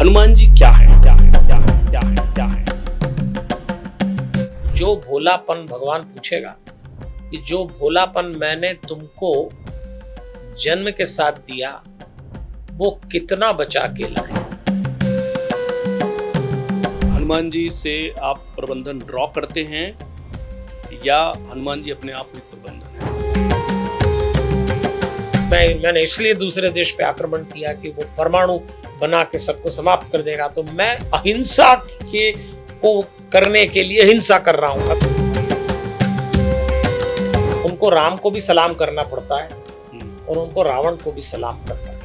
हनुमान जी क्या है, क्या है, क्या है, क्या है, क्या है? जो भोलापन भगवान पूछेगा कि जो भोलापन मैंने तुमको जन्म के साथ दिया वो कितना बचा के लाए। हनुमान जी से आप प्रबंधन ड्रॉ करते हैं या हनुमान जी अपने आप में प्रबंधन है? मैंने इसलिए दूसरे देश पे आक्रमण किया कि वो परमाणु बना के सबको समाप्त कर देगा, तो मैं अहिंसा के को करने के लिए हिंसा कर रहा हूं। उनको राम को भी सलाम करना पड़ता है और उनको रावण को भी सलाम करना है,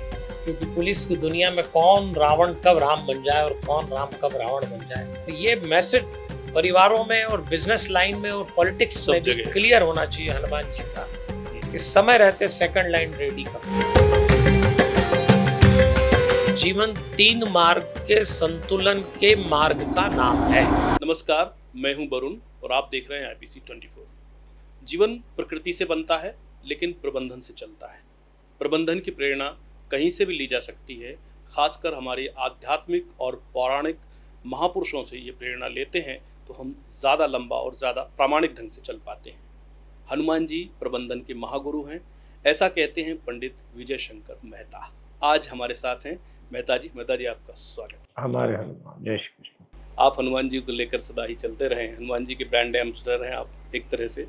क्योंकि पुलिस की दुनिया में कौन रावण कब राम बन जाए और कौन राम कब रावण बन जाए, तो ये मैसेज परिवारों में और बिजनेस लाइन में और पॉलिटिक्स में भी क्लियर होना चाहिए हनुमान जी का कि समय रहते सेकंड लाइन रेडी कर। जीवन 3 मार्ग के संतुलन के मार्ग का नाम है। नमस्कार, मैं हूं वरुण और आप देख रहे हैं IPC 24। जीवन प्रकृति से बनता है लेकिन प्रबंधन से चलता है। प्रबंधन की प्रेरणा कहीं से भी ली जा सकती है। खासकर हमारे आध्यात्मिक और पौराणिक महापुरुषों से ये प्रेरणा लेते हैं तो हम ज़्यादा लंबा और ज़्यादा प्रामाणिक ढंग से चल पाते हैं। हनुमान जी प्रबंधन के महागुरु हैं, ऐसा कहते हैं पंडित विजय शंकर मेहता। आज हमारे साथ हैं मेहता जी आपका स्वागत। हमारे हनुमान, जय श्री कृष्ण। आप हनुमान जी को लेकर सदा ही चलते रहे हैं, हनुमान जी के ब्रांड एम्बेसडर हैं आप एक तरह से।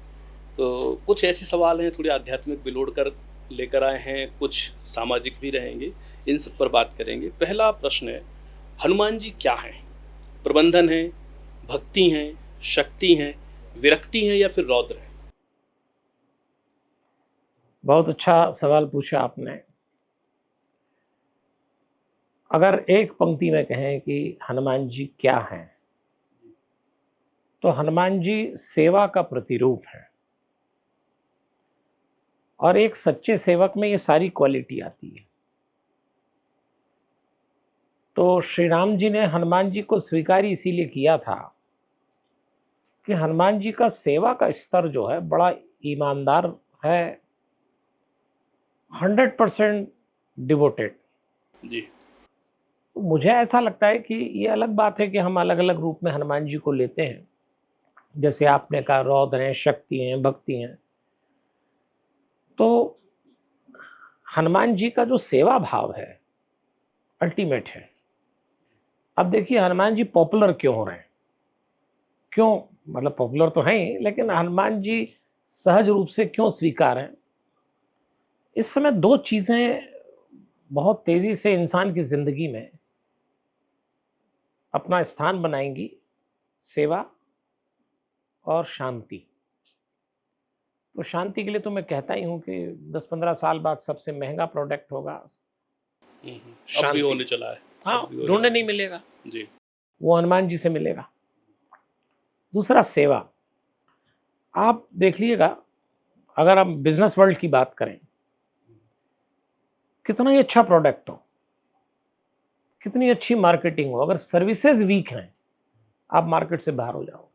तो कुछ ऐसे सवाल हैं, थोड़े आध्यात्मिक बिलोड़ कर लेकर आए हैं, कुछ सामाजिक भी रहेंगे, इन सब पर बात करेंगे। पहला प्रश्न है, हनुमान जी क्या हैं? प्रबंधन है, भक्ति हैं, शक्ति हैं, विरक्ति हैं या फिर रौद्र हैं? बहुत अच्छा सवाल पूछा आपने। अगर एक पंक्ति में कहें कि हनुमान जी क्या हैं, तो हनुमान जी सेवा का प्रतिरूप है और एक सच्चे सेवक में ये सारी क्वालिटी आती है। तो श्री राम जी ने हनुमान जी को स्वीकार इसीलिए किया था कि हनुमान जी का सेवा का स्तर जो है बड़ा ईमानदार है, 100% डिवोटेड जी। मुझे ऐसा लगता है कि ये अलग बात है कि हम अलग अलग रूप में हनुमान जी को लेते हैं, जैसे आपने कहा रौद्र हैं, शक्ति हैं, भक्ति हैं। तो हनुमान जी का जो सेवा भाव है अल्टीमेट है। अब देखिए हनुमान जी पॉपुलर क्यों हो रहे हैं, क्यों, मतलब पॉपुलर तो हैं ही, लेकिन हनुमान जी सहज रूप से क्यों स्वीकार हैं? इस समय 2 चीज़ें बहुत तेज़ी से इंसान की ज़िंदगी में अपना स्थान बनाएंगी, सेवा और शांति। तो शांति के लिए तो मैं कहता ही हूँ कि 10-15 साल बाद सबसे महंगा प्रोडक्ट होगा अब भी होने चला है। हाँ, ढूंढने नहीं मिलेगा जी, वो हनुमान जी से मिलेगा। दूसरा सेवा, आप देख लीजिएगा, अगर हम बिजनेस वर्ल्ड की बात करें, कितना ही अच्छा प्रोडक्ट हो, कितनी अच्छी मार्केटिंग हो, अगर सर्विसेज वीक हैं आप मार्केट से बाहर हो जाओ।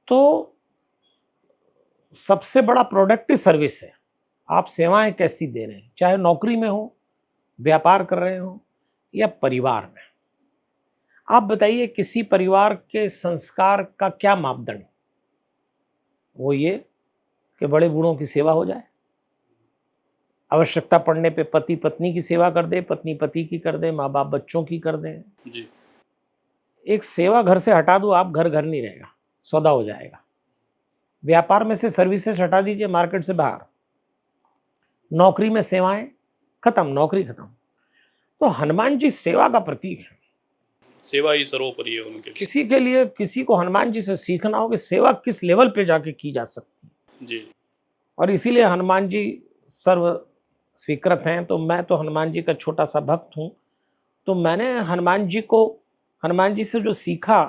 तो सबसे बड़ा प्रोडक्ट ही सर्विस है। आप सेवाएं कैसी दे रहे हैं, चाहे नौकरी में हो, व्यापार कर रहे हो या परिवार में। आप बताइए किसी परिवार के संस्कार का क्या मापदंड? वो ये कि बड़े बूढ़ों की सेवा हो जाए, आवश्यकता पड़ने पे पति पत्नी की सेवा कर दे, पत्नी पति की कर दे, माँ बाप बच्चों की कर दें। जी। एक सेवा घर से हटा दो आप, घर नहीं रहेगा, सौदा हो जाएगा। व्यापार में से सर्विसेज हटा दीजिए, मार्केट से बाहर। नौकरी में सेवाएं खत्म, नौकरी खत्म। तो हनुमान जी सेवा का प्रतीक है। सेवा ही सर्वोपरि है उनके लिए। किसी के लिए, किसी को हनुमान जी से सीखना हो कि सेवा किस लेवल पे जाके की जा सकती है जी। और इसीलिए हनुमान जी सर्व स्वीकृत हैं। तो मैं तो हनुमान जी का छोटा सा भक्त हूँ। तो मैंने हनुमान जी से जो सीखा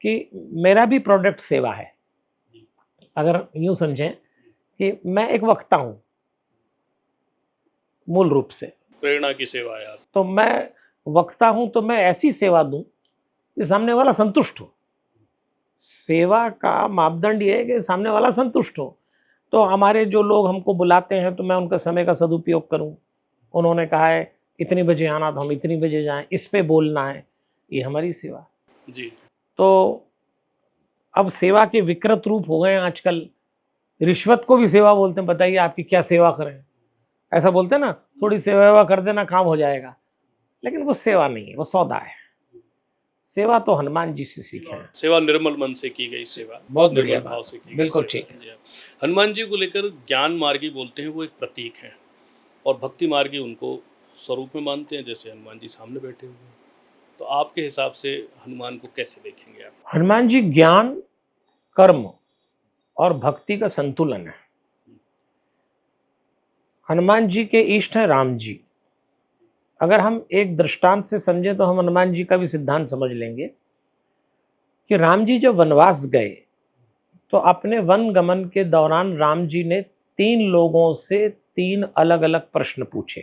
कि मेरा भी प्रोडक्ट सेवा है। अगर यूँ समझें कि मैं एक वक्ता हूँ मूल रूप से, प्रेरणा की सेवा है आप। तो मैं वक्ता हूँ, तो मैं ऐसी सेवा दूँ कि सामने वाला संतुष्ट हो। सेवा का मापदंड ये है कि सामने वाला संतुष्ट हो। तो हमारे जो लोग हमको बुलाते हैं तो मैं उनका समय का सदुपयोग करूं। उन्होंने कहा है इतने बजे आना तो हम इतनी बजे जाएं, इस पे बोलना है, ये हमारी सेवा। जी। तो अब सेवा के विकृत रूप हो गए हैं आजकल। रिश्वत को भी सेवा बोलते हैं, बताइए आपकी क्या सेवा करें, ऐसा बोलते हैं ना, थोड़ी सेवा वेवा कर देना काम हो जाएगा, लेकिन वो सेवा नहीं है, वो सौदा है। सेवा तो हनुमान जी से सीखे हैं। सेवा निर्मल मन से की गई सेवा, बहुत बढ़िया निर्मल भाव बात, से की गई बिल्कुल सेवा। ठीक है। जी हाँ। हनुमान जी को लेकर ज्ञान मार्गी बोलते हैं, वो एक प्रतीक है, और भक्ति मार्गी उनको स्वरूप में मानते हैं, जैसे हनुमान जी सामने बैठे हुए हैं। तो आपके हिसाब से हनुमान को कैसे देखेंगे आप? हनुमान जी ज्ञान, कर्म और भक्ति का संतुलन है। हनुमान जी के इष्ट हैं राम जी। अगर हम एक दृष्टांत से समझें तो हम हनुमान जी का भी सिद्धांत समझ लेंगे कि राम जी जब वनवास गए तो अपने वन गमन के दौरान राम जी ने 3 लोगों से 3 अलग अलग प्रश्न पूछे।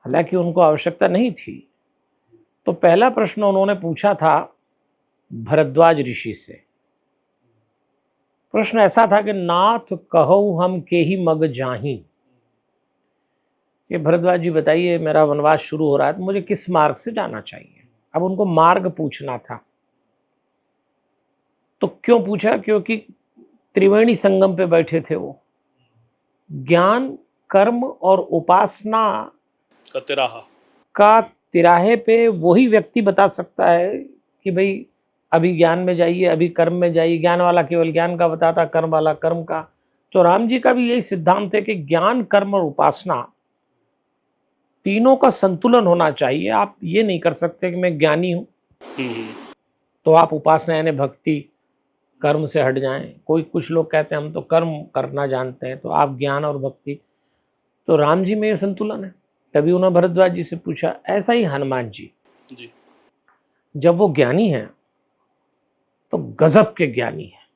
हालांकि उनको आवश्यकता नहीं थी। तो पहला प्रश्न उन्होंने पूछा था भरद्वाज ऋषि से। प्रश्न ऐसा था कि नाथ कहो हम के ही मग जाही, कि भरद्वाज जी बताइए मेरा वनवास शुरू हो रहा है तो मुझे किस मार्ग से जाना चाहिए। अब उनको मार्ग पूछना था। तो क्यों पूछा? क्योंकि त्रिवेणी संगम पे बैठे थे वो। ज्ञान, कर्म और उपासना का तिराहे पे वही व्यक्ति बता सकता है कि भाई अभी ज्ञान में जाइए, अभी कर्म में जाइए। ज्ञान वाला केवल ज्ञान का बताता, कर्म वाला कर्म का। तो राम जी का भी यही सिद्धांत है कि ज्ञान, कर्म और उपासना तीनों का संतुलन होना चाहिए। आप ये नहीं कर सकते कि मैं ज्ञानी हूं तो आप उपासना यानी भक्ति, कर्म से हट जाएं। कुछ लोग कहते हैं हम तो कर्म करना जानते हैं, तो आप ज्ञान और भक्ति। तो राम जी में ये संतुलन है। तभी उन्होंने भरद्वाज जी से पूछा। ऐसा ही हनुमान जी जब वो ज्ञानी हैं तो गजब के ज्ञानी हैं।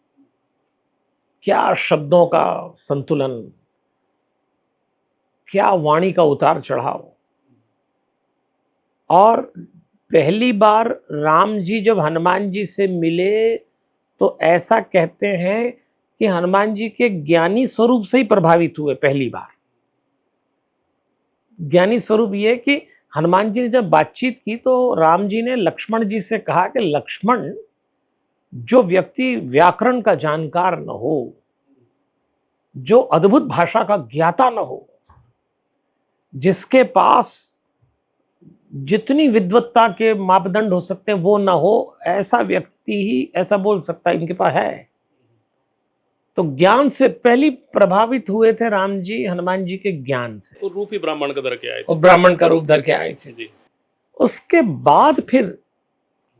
क्या शब्दों का संतुलन, क्या वाणी का उतार चढ़ाव। और पहली बार राम जी जब हनुमान जी से मिले तो ऐसा कहते हैं कि हनुमान जी के ज्ञानी स्वरूप से ही प्रभावित हुए पहली बार। ज्ञानी स्वरूप ये कि हनुमान जी ने जब बातचीत की तो राम जी ने लक्ष्मण जी से कहा कि लक्ष्मण, जो व्यक्ति व्याकरण का जानकार न हो, जो अद्भुत भाषा का ज्ञाता न हो, जिसके पास जितनी विद्वत्ता के मापदंड हो सकते हैं वो ना हो, ऐसा व्यक्ति ही ऐसा बोल सकता है इनके पास है। तो ज्ञान से पहली प्रभावित हुए थे राम जी हनुमान जी के ज्ञान से। और रूप ही ब्राह्मण का धर के आए थे। और ब्राह्मण का रूप धर के आए थे जी। उसके बाद फिर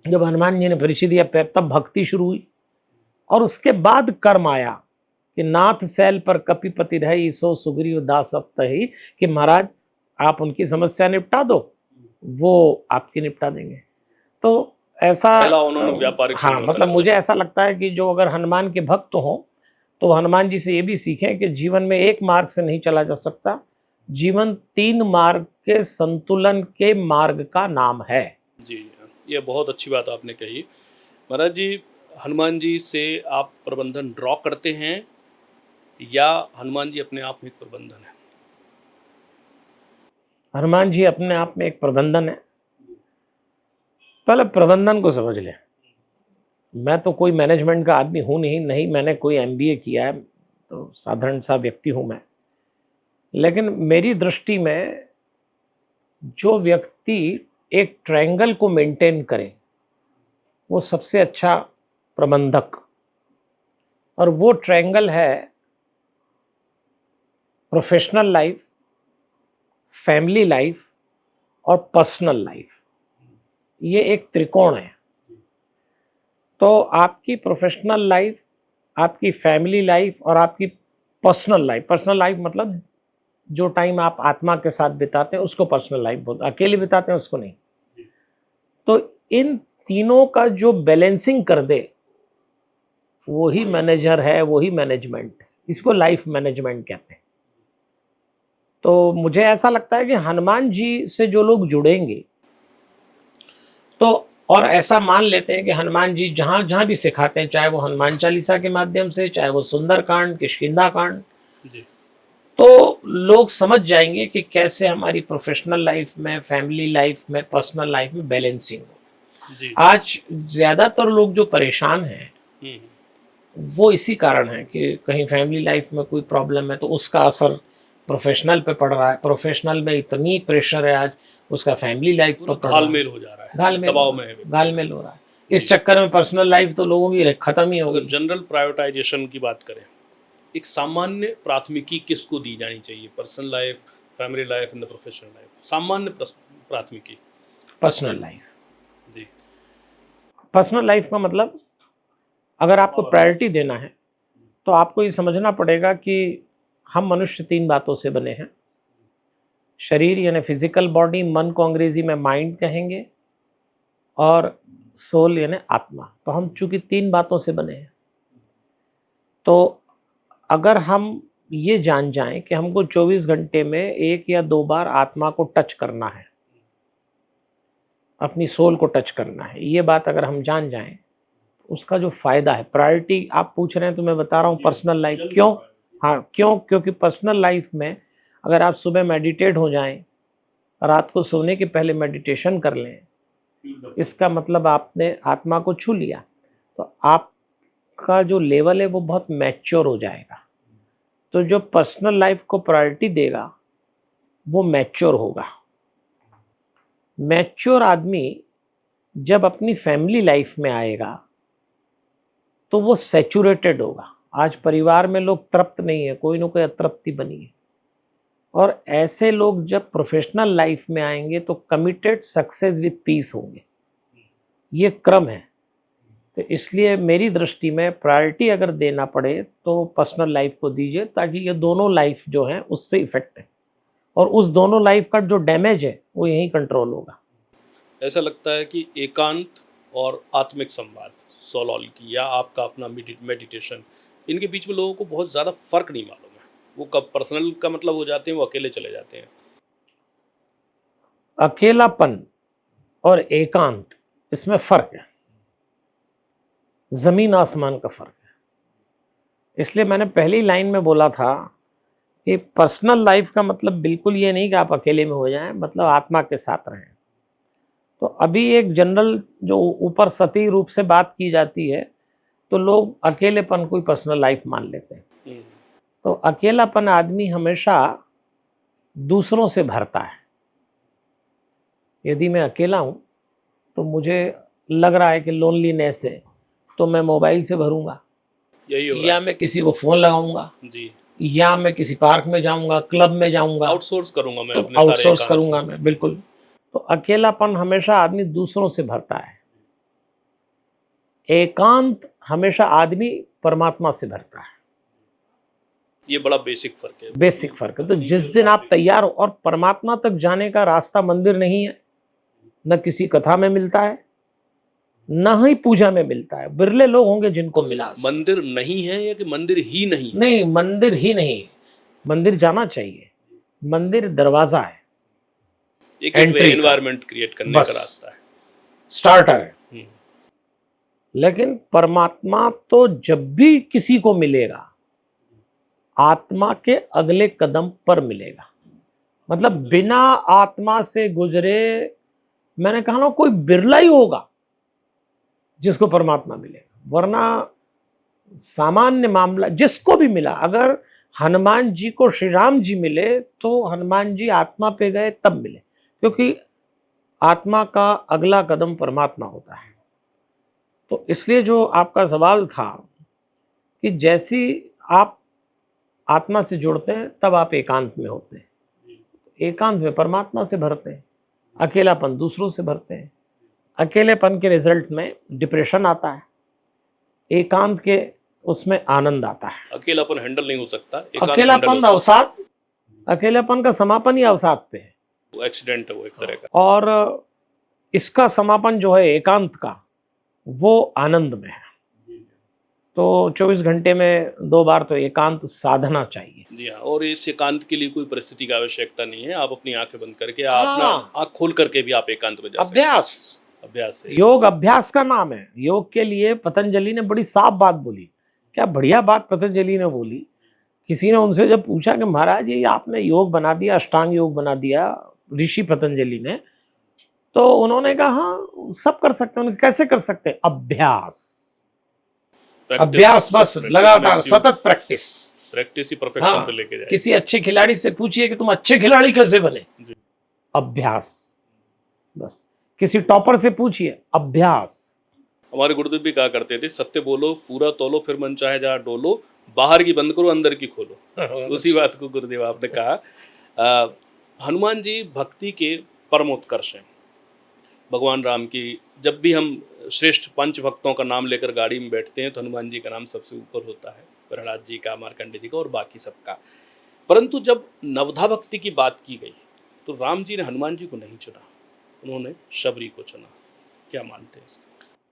जब हनुमान जी ने परिचय दिया तब भक्ति शुरू हुई। और उसके बाद कर्म आया कि नाथ सैल पर कपिपति रही, सो सुग्रीव दास अब तही, कि महाराज आप उनकी समस्या निपटा दो, वो आपकी निपटा देंगे। तो ऐसा उन्होंने व्यापारिक हाँ, मतलब मुझे ऐसा लगता है कि जो अगर हनुमान के भक्त हों तो हनुमान जी से ये भी सीखें कि जीवन में एक मार्ग से नहीं चला जा सकता। जीवन 3 मार्ग के संतुलन के मार्ग का नाम है। जी, ये बहुत अच्छी बात आपने कही। महाराज जी, हनुमान जी से आप प्रबंधन ड्रॉ करते हैं या हनुमान जी अपने आप में एक प्रबंधन है? हनुमान जी अपने आप में एक प्रबंधन है। पहले प्रबंधन को समझ लें। मैं तो कोई मैनेजमेंट का आदमी हूँ नहीं, मैंने कोई MBA किया है, तो साधारण सा व्यक्ति हूँ मैं। लेकिन मेरी दृष्टि में जो व्यक्ति एक ट्रायंगल को मेंटेन करे वो सबसे अच्छा प्रबंधक। और वो ट्रायंगल है प्रोफेशनल लाइफ, फैमिली लाइफ और पर्सनल लाइफ। ये एक त्रिकोण है। तो आपकी प्रोफेशनल लाइफ, आपकी फैमिली लाइफ और आपकी पर्सनल लाइफ मतलब जो टाइम आप आत्मा के साथ बिताते हैं उसको पर्सनल लाइफ बोलते हैं, अकेले बिताते हैं उसको नहीं। तो इन तीनों का जो बैलेंसिंग कर दे वही मैनेजर है, वही मैनेजमेंट, इसको लाइफ मैनेजमेंट कहते हैं। तो मुझे ऐसा लगता है कि हनुमान जी से जो लोग जुड़ेंगे तो, और ऐसा मान लेते हैं कि हनुमान जी जहाँ जहाँ भी सिखाते हैं, चाहे वो हनुमान चालीसा के माध्यम से, चाहे वो सुंदरकांड, किष्किंधा कांड, तो लोग समझ जाएंगे कि कैसे हमारी प्रोफेशनल लाइफ में, फैमिली लाइफ में, पर्सनल लाइफ में बैलेंसिंग हो। जी। आज ज़्यादातर लोग जो परेशान हैं वो इसी कारण है कि कहीं फैमिली लाइफ में कोई प्रॉब्लम है तो उसका असर प्रोफेशनल पे पड़ रहा है, प्रोफेशनल में इतनी प्रेशर है आज, उसका फैमिली लाइफ पर पड़ रहा है, घालमेल हो जा रहा है, दबाव में है। घालमेल हो रहा है। इस चक्कर में पर्सनल लाइफ तो लोगों की खत्म ही हो अगर गई। जनरल प्रायोरिटाइजेशन की बात करें, एक सामान्य प्राथमिकी किसको दी जानी चाहिए? Personal life, family life and the professional life, सामान्य प्राथमिकी। Personal life. जी। पर्सनल लाइफ का मतलब अगर आपको प्रायोरिटी देना है तो आपको ये समझना पड़ेगा कि हम मनुष्य 3 बातों से बने हैं। शरीर यानी फिजिकल बॉडी, मन को अंग्रेजी में माइंड कहेंगे, और सोल यानी आत्मा। तो हम चूंकि 3 बातों से बने हैं, तो अगर हम ये जान जाएं कि हमको 24 घंटे में 1 या 2 बार आत्मा को टच करना है, अपनी सोल को टच करना है, ये बात अगर हम जान जाएं, उसका जो फ़ायदा है, प्रायोरिटी आप पूछ रहे हैं तो मैं बता रहा हूँ पर्सनल लाइफ। क्यों? हाँ, क्यों? क्योंकि पर्सनल लाइफ में अगर आप सुबह मेडिटेट हो जाएं, रात को सोने के पहले मेडिटेशन कर लें, इसका मतलब आपने आत्मा को छू लिया, तो आपका जो लेवल है वो बहुत मैच्योर हो जाएगा। तो जो पर्सनल लाइफ को प्रायोरिटी देगा वो मैच्योर होगा। मैच्योर आदमी जब अपनी फैमिली लाइफ में आएगा तो वो सैचुरेटेड होगा। आज परिवार में लोग तृप्त नहीं है, कोई ना कोई अतृप्ति बनी है, और ऐसे लोग जब प्रोफेशनल लाइफ में आएंगे तो कमिटेड, सक्सेस विद पीस होंगे। ये क्रम है। तो इसलिए मेरी दृष्टि में प्रायोरिटी अगर देना पड़े तो पर्सनल लाइफ को दीजिए, ताकि ये दोनों लाइफ जो हैं उससे इफेक्ट है, और उस दोनों लाइफ का जो डैमेज है वो यहीं कंट्रोल होगा। ऐसा लगता है कि एकांत और आत्मिक संवाद, सोलॉलिटी या आपका अपना मेडिटेशन, इनके बीच में लोगों को बहुत ज़्यादा फर्क नहीं मालूम है। वो कब पर्सनल का मतलब हो जाते हैं, वो अकेले चले जाते हैं। अकेलापन और एकांत, इसमें फर्क है, जमीन आसमान का फर्क है। इसलिए मैंने पहली लाइन में बोला था कि पर्सनल लाइफ का मतलब बिल्कुल ये नहीं कि आप अकेले में हो जाएं, मतलब आत्मा के साथ रहें। तो अभी एक जनरल जो ऊपर सतही रूप से बात की जाती है, तो लोग अकेलेपन को ही पर्सनल लाइफ मान लेते हैं। तो अकेलापन आदमी हमेशा दूसरों से भरता है। यदि मैं अकेला हूँ तो मुझे लग रहा है कि लोनलीनेस है, तो मैं मोबाइल से भरूंगा, यही होगा। या मैं किसी को फ़ोन लगाऊंगा जी, या मैं किसी पार्क में जाऊंगा, क्लब में जाऊंगा, आउटसोर्स करूंगा मैं, तो अपने सारे आउटसोर्स एकांत। करूंगा मैं, बिल्कुल। तो अकेलापन हमेशा आदमी दूसरों से भरता है, एकांत हमेशा आदमी परमात्मा से भरता है। ये बड़ा बेसिक फर्क है। बेसिक फर्क है। तो जिस दिन आप तैयार हो, और परमात्मा तक जाने का रास्ता मंदिर नहीं है, न किसी कथा में मिलता है, न ही पूजा में मिलता है। बिरले लोग होंगे जिनको मिला। मंदिर नहीं है या कि मंदिर ही नहीं है? नहीं, मंदिर ही नहीं, मंदिर जाना चाहिए। मंदिर दरवाजा है, एक एंट्री का, एनवायरनमेंट क्रिएट करने का बस रास्ता है, स्टार्टर है। लेकिन परमात्मा तो जब भी किसी को मिलेगा, आत्मा के अगले कदम पर मिलेगा। मतलब बिना आत्मा से गुजरे, मैंने कहा ना, कोई बिरला ही होगा जिसको परमात्मा मिलेगा, वरना सामान्य मामला जिसको भी मिला। अगर हनुमान जी को श्री राम जी मिले तो हनुमान जी आत्मा पे गए तब मिले, क्योंकि आत्मा का अगला कदम परमात्मा होता है। तो इसलिए जो आपका सवाल था कि जैसी आप आत्मा से जुड़ते हैं तब आप एकांत में होते हैं, एकांत में परमात्मा से भरते हैं, अकेलापन दूसरों से भरते हैं। अकेलेपन के रिजल्ट में डिप्रेशन आता है, एकांत के उसमें आनंद आता है। अकेलापन हैंडल नहीं हो सकता, अकेलापन अवसाद, अकेलापन का समापन ही अवसाद पे है, वो एक्सीडेंट है वो एक तरह का। और इसका समापन जो है एकांत का, वो आनंद में है। तो 24 घंटे में 2 बार तो एकांत साधना चाहिए। जी हाँ, और इस एकांत के लिए कोई परिस्थिति की आवश्यकता नहीं है। आप अपनी आंखें बंद करके, अपना आंख खोल करके भी आप एकांत में जा सकते हैं। अभ्यास है। योग अभ्यास का नाम है। योग के लिए पतंजलि ने बड़ी साफ बात बोली। क्या बढ़िया बात पतंजलि ने बोली किसी ने उनसे जब पूछा कि महाराज ये आपने योग बना दिया, अष्टांग योग बना दिया ऋषि पतंजलि ने, तो उन्होंने कहा हाँ सब कर सकते हैं। उन्होंने कैसे कर सकते हैं? अभ्यास, अभ्यास, बस लगातार सतत प्रैक्टिस। प्रैक्टिस ही परफेक्शन हाँ, पे लेके जाए। किसी अच्छे खिलाड़ी से पूछिए कि तुम अच्छे खिलाड़ी कैसे बने? अभ्यास, बस। किसी टॉपर से पूछिए, अभ्यास। हमारे गुरुदेव भी कहा करते थे, सत्य बोलो, पूरा तोलो, फिर मन चाहे जहाँ डोलो, बाहर की बंद करो, अंदर की खोलो। उसी बात को गुरुदेव आपने कहा। हनुमान जी भक्ति के परमोत्कर्ष हैं। भगवान राम की जब भी हम श्रेष्ठ पंच भक्तों का नाम लेकर गाड़ी में बैठते हैं तो हनुमान जी का नाम सबसे ऊपर होता है, प्रहलाद जी का, मार्कंडे जी का और बाकी सबका। परंतु जब नवधा भक्ति की बात की गई तो राम जी ने हनुमान जी को नहीं चुना, उन्होंने शबरी को चुना। क्या मानते हैं इसको?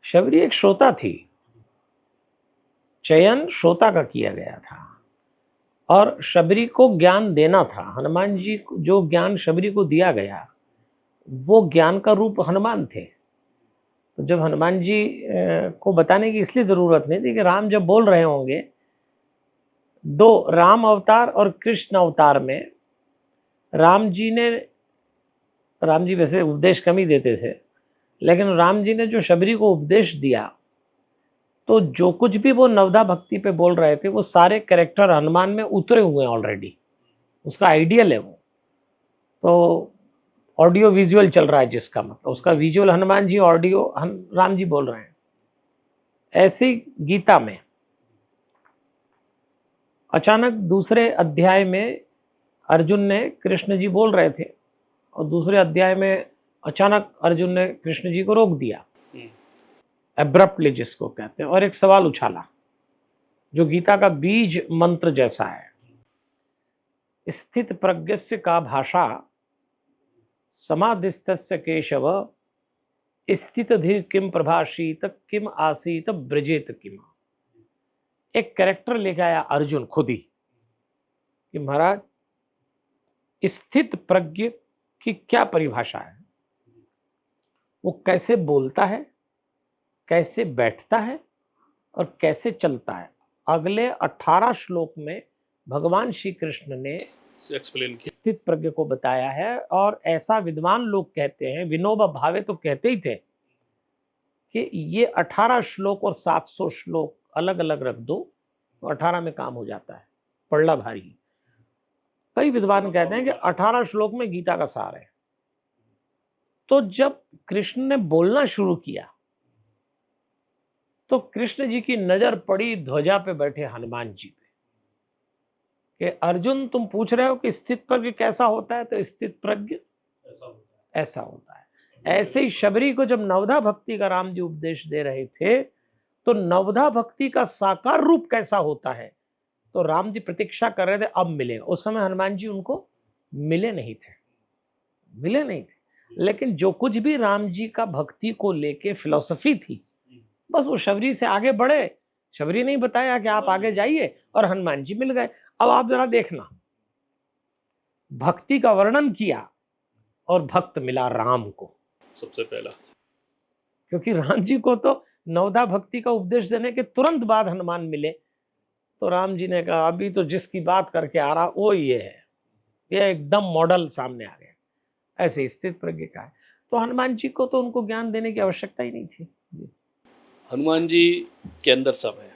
शबरी एक श्रोता थी, चयन श्रोता का किया गया था और शबरी को ज्ञान देना था। हनुमान जी को जो ज्ञान शबरी को दिया गया वो ज्ञान का रूप हनुमान थे। तो जब हनुमान जी को बताने की इसलिए ज़रूरत नहीं थी कि राम जब बोल रहे होंगे, दो राम अवतार और कृष्ण अवतार में राम जी वैसे उपदेश कम ही देते थे, लेकिन राम जी ने जो शबरी को उपदेश दिया तो जो कुछ भी वो नवधा भक्ति पे बोल रहे थे वो सारे कैरेक्टर हनुमान में उतरे हुए हैं ऑलरेडी। उसका आइडियल है वो। तो ऑडियो विजुअल चल रहा है जिसका मतलब उसका विजुअल हनुमान जी, ऑडियो राम जी बोल रहे हैं। ऐसे ही गीता में अचानक दूसरे अध्याय में अर्जुन ने कृष्ण जी बोल रहे थे और दूसरे अध्याय में अचानक अर्जुन ने कृष्ण जी को रोक दिया, एब्रप्टली जिसको कहते हैं, और एक सवाल उछाला जो गीता का बीज मंत्र जैसा है। स्थित प्रज्ञस्य का भाषा समाधिस्थस्य केशव, स्थित धीर किम प्रभाषीत किम आसीत ब्रजेत किम। एक कैरेक्टर लेके आया अर्जुन खुद ही कि महाराज स्थित प्रज्ञ की क्या परिभाषा है, वो कैसे बोलता है, कैसे बैठता है और कैसे चलता है। अगले 18 श्लोक में भगवान श्री कृष्ण ने एक्सप्लेन किया, स्थित प्रज्ञ को बताया है। और ऐसा विद्वान लोग कहते हैं, विनोबा भावे तो कहते ही थे कि ये 18 श्लोक और 700 श्लोक अलग अलग रख दो तो 18 में काम हो जाता है, पढ़ना भारी। कई विद्वान कहते हैं कि 18 श्लोक में गीता का सार है। तो जब कृष्ण ने बोलना शुरू किया तो कृष्ण जी की नजर पड़ी ध्वजा पे बैठे हनुमान जी पे कि अर्जुन तुम पूछ रहे हो कि स्थित प्रज्ञ कैसा होता है, तो स्थित प्रज्ञ ऐसा होता है। ऐसे ही शबरी को जब नवधा भक्ति का राम जी उपदेश दे रहे थे तो नवधा भक्ति का साकार रूप कैसा होता है, तो राम जी प्रतीक्षा कर रहे थे अब मिलेगा। उस समय हनुमान जी उनको मिले नहीं थे। लेकिन जो कुछ भी राम जी का भक्ति को लेके फिलॉसफी थी, बस वो शबरी से आगे बढ़े। शबरी ने बताया कि आप आगे जाइए और हनुमान जी मिल गए। अब आप जरा देखना, भक्ति का वर्णन किया और भक्त मिला राम को सबसे पहला, क्योंकि राम जी को तो नवधा भक्ति का उपदेश देने के तुरंत बाद हनुमान मिले। तो राम जी ने कहा अभी तो जिसकी बात करके आ रहा वो ये है, ये एकदम मॉडल सामने आ गया। ऐसे स्थित प्रज्ञ का है। तो हनुमान जी को तो उनको ज्ञान देने की आवश्यकता ही नहीं थी। हनुमान जी के अंदर सब है,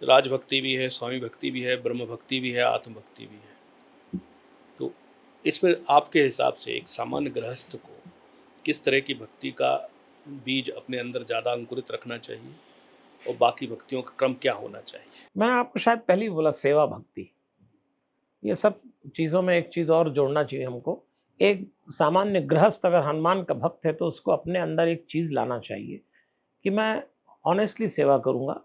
राजभक्ति भी है, स्वामी भक्ति भी है, ब्रह्म भक्ति भी है, आत्मभक्ति भी है। तो इसमें आपके हिसाब से एक सामान्य गृहस्थ को किस तरह की भक्ति का बीज अपने अंदर ज़्यादा अंकुरित रखना चाहिए और बाकी भक्तियों का क्रम क्या होना चाहिए? मैंने आपको शायद पहले ही बोला, सेवा भक्ति। ये सब चीज़ों में एक चीज़ और जोड़ना चाहिए हमको। एक सामान्य गृहस्थ अगर हनुमान का भक्त है तो उसको अपने अंदर एक चीज़ लाना चाहिए कि मैं ऑनेस्टली सेवा करूँगा,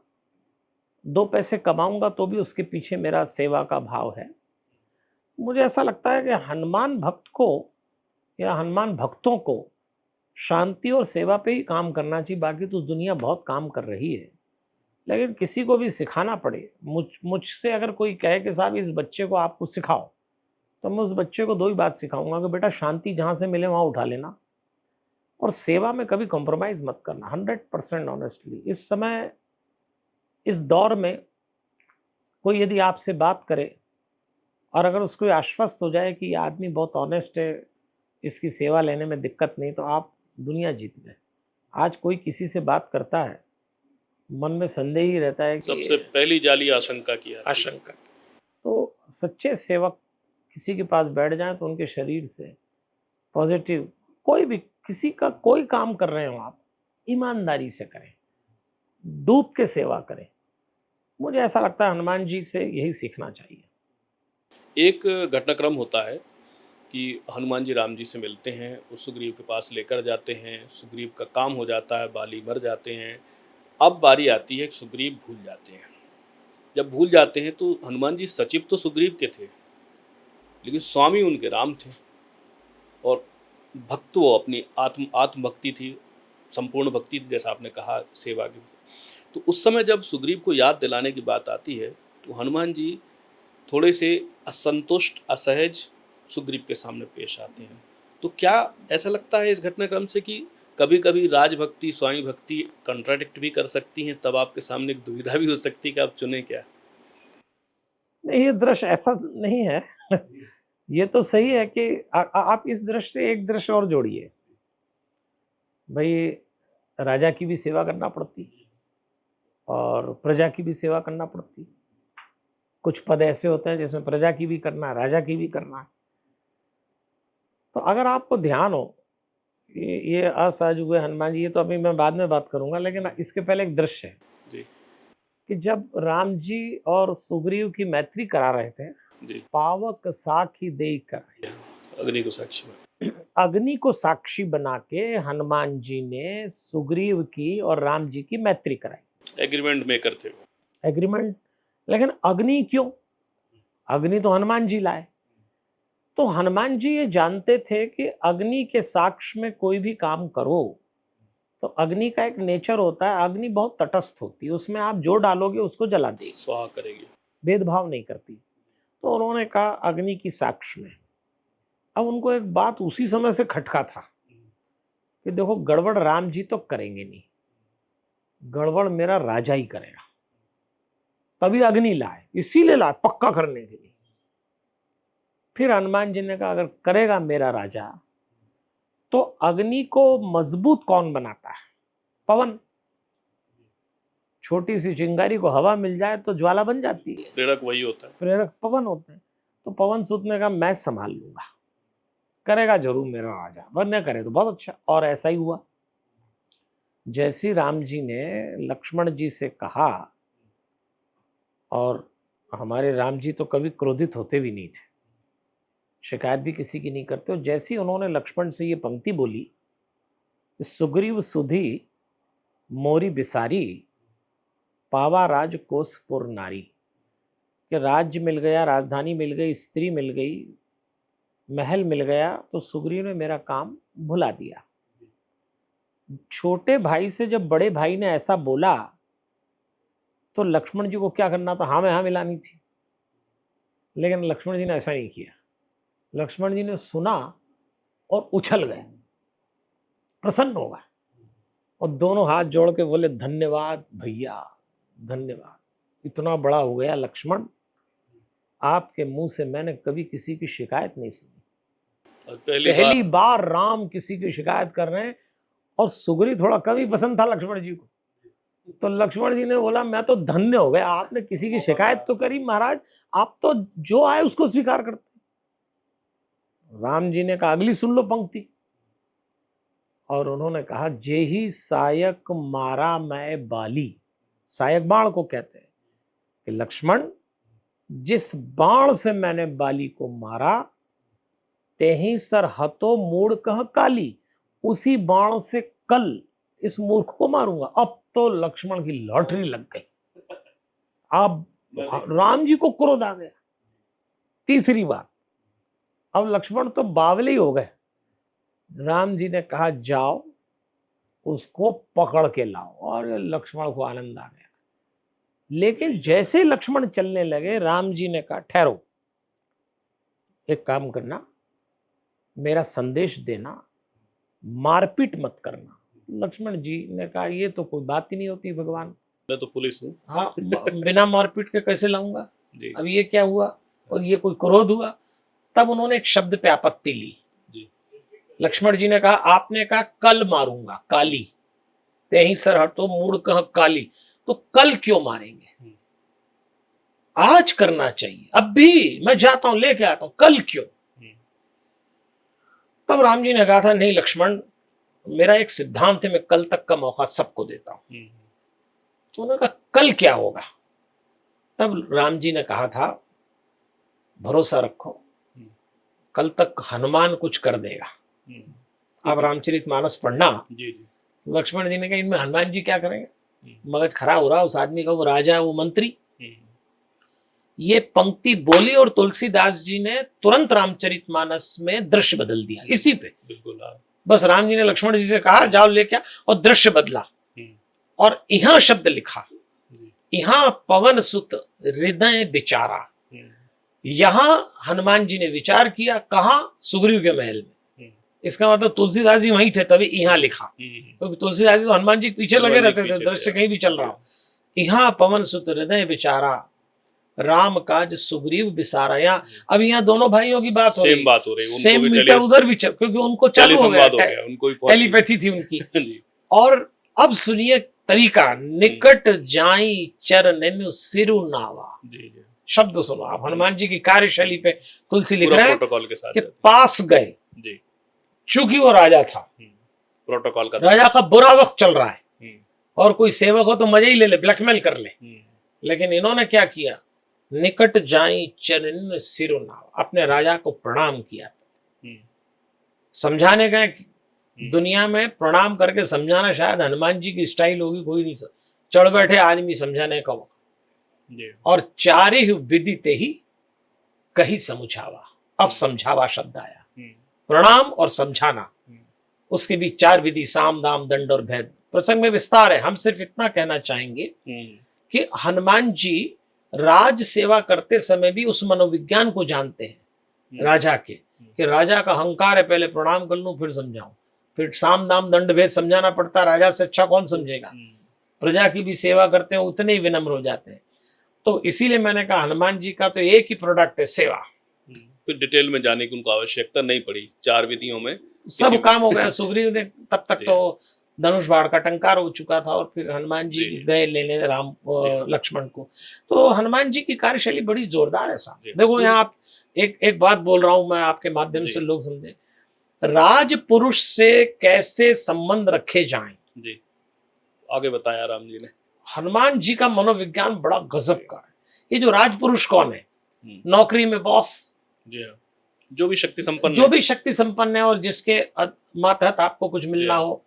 2 पैसे कमाऊँगा तो भी उसके पीछे मेरा सेवा का भाव है। मुझे ऐसा लगता है कि हनुमान भक्त को या हनुमान भक्तों को शांति और सेवा पे ही काम करना चाहिए। बाकी तो दुनिया बहुत काम कर रही है, लेकिन किसी को भी सिखाना पड़े। मुझसे अगर कोई कहे कि साहब इस बच्चे को आप कुछ सिखाओ, तो मैं उस बच्चे को 2 ही बात सिखाऊंगा कि बेटा शांति जहाँ से मिले वहाँ उठा लेना और सेवा में कभी कॉम्प्रोमाइज़ मत करना। 100% ऑनेस्टली इस समय, इस दौर में कोई यदि आपसे बात करे और अगर उसको आश्वस्त हो जाए कि ये आदमी बहुत ऑनेस्ट है, इसकी सेवा लेने में दिक्कत नहीं, तो आप दुनिया जीत गए। आज कोई किसी से बात करता है, मन में संदेह ही रहता है कि सबसे पहली जाली आशंका की आती है। आशंका। तो सच्चे सेवक किसी के पास बैठ जाएं तो उनके शरीर से पॉजिटिव, कोई भी किसी का कोई काम कर रहे हो आप, ईमानदारी से करें, डूब के सेवा करें। मुझे ऐसा लगता है हनुमान जी से यही सीखना चाहिए। एक घटनाक्रम होता है कि हनुमान जी राम जी से मिलते हैं, उस सुग्रीव के पास लेकर जाते हैं, सुग्रीव का काम हो जाता है, बाली मर जाते हैं। अब बारी आती है कि सुग्रीव भूल जाते हैं। जब भूल जाते हैं तो हनुमान जी सचिव तो सुग्रीव के थे, लेकिन स्वामी उनके राम थे और भक्त वो अपनी आत्मभक्ति थी, संपूर्ण भक्ति थी, जैसा आपने कहा सेवा की। तो उस समय जब सुग्रीव को याद दिलाने की बात आती है तो हनुमान जी थोड़े से असंतुष्ट, असहज सुग्रीव के सामने पेश आते हैं। तो क्या ऐसा लगता है इस घटनाक्रम से कि कभी कभी राजभक्ति स्वामी भक्ति कंट्राडिक्ट भी कर सकती हैं, तब आपके सामने एक दुविधा भी हो सकती है कि आप चुने क्या? नहीं, ये दृश्य ऐसा नहीं है। ये तो सही है कि आप इस दृश्य से एक दृश्य और जोड़िए। भाई, राजा की भी सेवा करना पड़ती और प्रजा की भी सेवा करना पड़ती। कुछ पद ऐसे होते हैं जिसमें प्रजा की भी करना है, राजा की भी करना है। तो अगर आपको ध्यान हो, ये असहज हुए हनुमान जी, ये तो अभी मैं बाद में बात करूंगा, लेकिन इसके पहले एक दृश्य है जी कि जब राम जी और सुग्रीव की मैत्री करा रहे थे, जी। पावक साखी दे कर, अग्नि को साक्षी में अग्नि को साक्षी बना के हनुमान जी ने सुग्रीव की और राम जी की मैत्री कराई। एग्रीमेंट मेकर थे वो। एग्रीमेंट, लेकिन अग्नि क्यों? अग्नि तो हनुमान जी लाए। तो हनुमान जी ये जानते थे कि अग्नि के साक्ष में कोई भी काम करो तो अग्नि का एक नेचर होता है, अग्नि बहुत तटस्थ होती है, उसमें आप जो डालोगे उसको जला देगी, स्वाहा करेगी, भेदभाव नहीं करती। तो उन्होंने कहा अग्नि की साक्ष में। अब उनको एक बात उसी समय से खटका था कि देखो, गड़बड़ राम जी तो करेंगे नहीं, गड़बड़ मेरा राजा ही करेगा। तभी अग्नि लाए, इसीलिए लाए पक्का करने के लिए। फिर हनुमान जी ने कहा अगर करेगा मेरा राजा तो अग्नि को मजबूत कौन बनाता है? पवन। छोटी सी चिंगारी को हवा मिल जाए तो ज्वाला बन जाती है। प्रेरक वही होता है। प्रेरक पवन होते हैं। तो पवन सूत ने कहा मैं संभाल लूंगा, करेगा जरूर मेरा राजा, वरना करे तो बहुत अच्छा। और ऐसा ही हुआ। जैसे राम जी ने लक्ष्मण जी से कहा, और हमारे राम जी तो कभी क्रोधित होते भी नहीं थे, शिकायत भी किसी की नहीं करते। और जैसी उन्होंने लक्ष्मण से ये पंक्ति बोली, सुग्रीव सुधी मोरी बिसारी, पावा राज कोसपुर नारी, कि राज्य मिल गया, राजधानी मिल गई, स्त्री मिल गई, महल मिल गया, तो सुग्रीव ने मेरा काम भुला दिया। छोटे भाई से जब बड़े भाई ने ऐसा बोला तो लक्ष्मण जी को क्या करना था? हाँ में हाँ मिलानी थी। लेकिन लक्ष्मण जी ने ऐसा नहीं किया। लक्ष्मण जी ने सुना और उछल गए, प्रसन्न हो गए और दोनों हाथ जोड़ के बोले धन्यवाद भैया, धन्यवाद। इतना बड़ा हो गया लक्ष्मण, आपके मुंह से मैंने कभी किसी की शिकायत नहीं सुनी। और पहली बार राम किसी की शिकायत कर रहे हैं। और सुग्रीव थोड़ा कम ही पसंद था लक्ष्मण जी को। तो लक्ष्मण जी ने बोला मैं तो धन्य हो गया, आपने किसी की शिकायत तो करी महाराज, आप तो जो आए उसको स्वीकार करते। राम जी ने कहा अगली सुन लो पंक्ति। और उन्होंने कहा जेही सायक मारा मैं बाली। सायक बाण को कहते हैं कि लक्ष्मण, जिस बाण से मैंने बाली को मारा, तेही सर हतो मूड कह काली, उसी बाण से कल इस मूर्ख को मारूंगा। अब तो लक्ष्मण की लॉटरी लग गई। अब राम जी को क्रोध आ गया तीसरी बार। अब लक्ष्मण तो बावले ही हो गए। राम जी ने कहा जाओ उसको पकड़ के लाओ, और लक्ष्मण को आनंद आ गया। लेकिन जैसे लक्ष्मण चलने लगे, राम जी ने कहा ठहरो, एक काम करना, मेरा संदेश देना, मारपीट मत करना। लक्ष्मण जी ने कहा ये तो कोई बात ही नहीं होती भगवान, मैं तो पुलिस हूँ। हाँ बिना मारपीट के कैसे लाऊंगा? जी। अब ये क्या हुआ? और ये कोई क्रोध हुआ, तब उन्होंने एक शब्द पे आपत्ति ली। लक्ष्मण जी ने कहा, आपने कहा कल मारूंगा, काली ते ही सर हटो मूड कह काली, तो कल क्यों मारेंगे, आज करना चाहिए, अब भी मैं जाता हूं लेके आता हूं, कल क्यों। तब राम जी ने कहा था, नहीं लक्ष्मण, मेरा एक सिद्धांत है, मैं कल तक का मौका सबको देता हूं। तो उन्होंने कहा कल क्या होगा। तब राम जी ने कहा था, भरोसा रखो, कल तक हनुमान कुछ कर देगा। आप रामचरितमानस पढ़ना। लक्ष्मण जी ने कहा, इनमें हनुमान जी क्या करेंगे, मगज खराब हो रहा उस आदमी का, वो राजा है, वो मंत्री। ये पंक्ति बोली और तुलसीदास जी ने तुरंत रामचरितमानस में दृश्य बदल दिया इसी पे। बस राम जी ने लक्ष्मण जी से कहा, जाओ लेके आ, और दृश्य बदला, और यहाँ शब्द लिखा, यहाँ पवन सुत हृदय विचारा। यहां हनुमान जी ने विचार किया, कहा, सुग्रीव के महल में। इसका मतलब तुलसीदास जी वहीं थे, तभी यहाँ लिखा, क्योंकि तुलसीदास जी तो हनुमान जी पीछे लगे रहते थे, दृश्य कहीं भी चल रहा हो। यहाँ पवन सुत हृदय विचारा, राम काज सुग्रीव बिसारा। यहाँ अब यहाँ दोनों भाइयों की बात हो रही है, सेम मीटर उधर भी चल, क्योंकि उनको चालू हो गया, टेलीपैथी थी उनकी। और अब सुनिए तरीका, निकट जाई चरण सिरु नावा। शब्द सुनो आप, हनुमान जी की कार्यशैली पे तुलसी लिख रहे हैं कि पास गए, चूंकि वो राजा था, प्रोटोकॉल का, राजा का बुरा वक्त चल रहा है, और कोई सेवक हो तो मजे ही ले ले, ब्लैकमेल कर ले। लेकिन इन्होंने क्या किया, निकट जाई चरण सिरु नाव, अपने राजा को प्रणाम किया। समझाने गए, दुनिया में प्रणाम करके समझाना शायद हनुमान जी की स्टाइल होगी, कोई नहीं सब चढ़ बैठे आदमी समझाने का। और चारे विदिते ही कही समझावा, अब समझावा शब्द आया, प्रणाम और समझाना, उसके बीच चार विधि, साम दाम दंड और भेद। प्रसंग में विस्तार है, हम सिर्फ इतना कहना चाहेंगे कि हनुमान जी राज सेवा करते समय भी उस मनोविज्ञान को जानते हैं राजा के, कि राजा का अहंकार है, पहले प्रणाम कर लूं फिर समझाऊं, फिर साम दाम दंड भेद समझाना पड़ता, राजा से अच्छा कौन समझेगा। प्रजा की भी सेवा करते हैं, उतने ही विनम्र हो जाते हैं। तो इसीलिए मैंने कहा हनुमान जी का तो एक ही प्रोडक्ट है, सेवा। फिर डिटेल में जाने की उनको आवश्यकता नहीं पड़ी, चार विधियों में सब काम हो गया। सुग्रीव ने तब तक तो धनुष बाण का टंकार हो चुका था, और फिर हनुमान जी गए लेने राम लक्ष्मण को। तो हनुमान जी की कार्यशैली बड़ी जोरदार है साहब। देखो यहाँ आप एक बात बोल रहा हूं मैं आपके माध्यम से, लोग समझे, राज पुरुष से कैसे संबंध रखे जाएं, जी आगे बताया राम जी ने। हनुमान जी का मनोविज्ञान बड़ा गजब का है। ये जो राजपुरुष कौन है, नौकरी में बॉस, जो भी शक्ति संपन्न है, और जिसके मातहत आपको कुछ मिलना हो,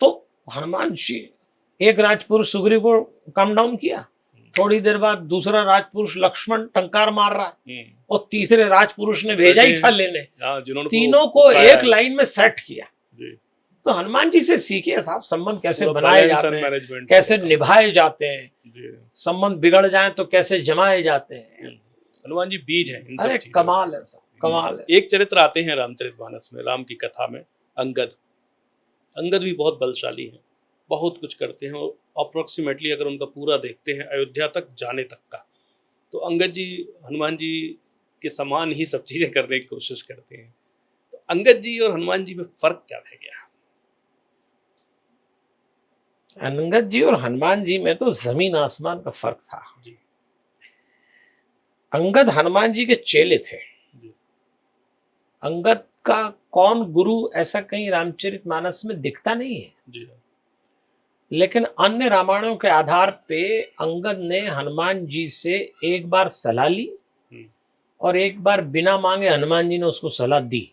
तो हनुमान जी, एक राजपुरुष सुग्रीव को कम डाउन किया, थोड़ी देर बाद दूसरा राजपुरुष लक्ष्मण टंकार मार रहा है, और तीसरे राजपुरुष ने भेजा ही था लेने, तीनों को एक लाइन में सेट किया। तो हनुमान जी से सीखिए साहब, संबंध कैसे बनाए जाते हैं, कैसे निभाए जाते हैं, संबंध बिगड़ जाए तो कैसे जमाए जाते हैं। हनुमान जी बीज है। अरे कमाल है साहब, कमाल है। एक चरित्र आते हैं रामचरितमानस में, राम की कथा में, अंगद। अंगद भी बहुत बलशाली हैं, बहुत कुछ करते हैं, और अप्रोक्सीमेटली अगर उनका पूरा देखते हैं अयोध्या तक जाने तक का, तो अंगद जी हनुमान जी के समान ही सब चीज़ें करने की कोशिश करते हैं। तो अंगद जी और हनुमान जी में फर्क क्या रह गया? अंगद जी और हनुमान जी में तो जमीन आसमान का फर्क था जी। अंगद हनुमान जी के चेले थे। अंगद का कौन गुरु ऐसा कहीं रामचरितमानस में दिखता नहीं है जी। लेकिन अन्य रामायणों के आधार पे अंगद ने हनुमान जी से एक बार सलाह ली, और एक बार बिना मांगे हनुमान जी ने उसको सलाह दी।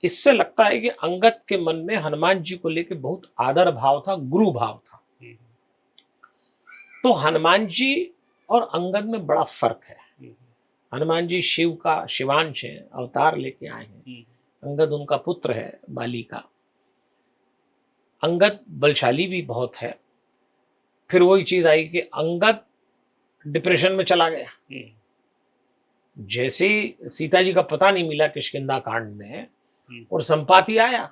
इससे लगता है कि अंगद के मन में हनुमान जी को लेकर बहुत आदर भाव था, गुरु भाव था। तो हनुमान जी और अंगद में बड़ा फर्क है। हनुमान जी शिव का शिवांश है, अवतार लेके आए हैं। अंगद उनका पुत्र है, बाली का। अंगद बलशाली भी बहुत है। फिर वही चीज आई कि अंगद डिप्रेशन में चला गया। जैसे ही सीता जी का पता नहीं मिला किष्किंधा कांड में, और संपाति आया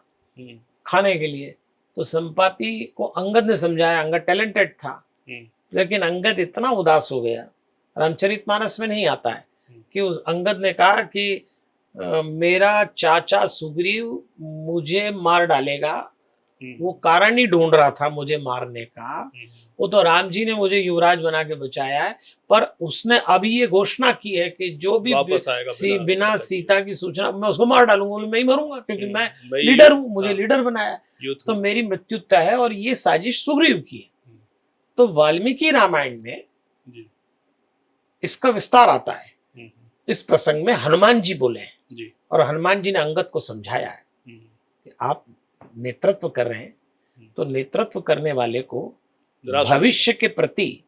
खाने के लिए, तो संपाति को अंगद ने समझाया। अंगद टैलेंटेड था, लेकिन अंगद इतना उदास हो गया, रामचरितमानस में नहीं आता है, कि उस अंगद ने कहा कि मेरा चाचा सुग्रीव मुझे मार डालेगा, वो कारण ही ढूंढ रहा था मुझे मारने का। वो तो राम जी ने मुझे युवराज बना के बचाया है, पर उसने अभी ये घोषणा की है कि जो भी वापस आएगा बिना सीता की सूचना मैं उसको मार डालूंगा, बोले मैं ही मरूंगा क्योंकि मैं मैं लीडर हूँ, मुझे हाँ, लीडर बनाया, यूथ तो मेरी मृत्यु तय है और ये साजिश सुग्रीव की है। तो वाल्मीकि रामायण में जी इसका विस्तार आता है। इस प्रसंग में हनुमान जी बोले हैं जी और हनुमान जी ने अंगद को समझाया है कि आप नेतृत्व कर रहे हैं, तो नेतृत्व करने वाले को भविष्य के प्रति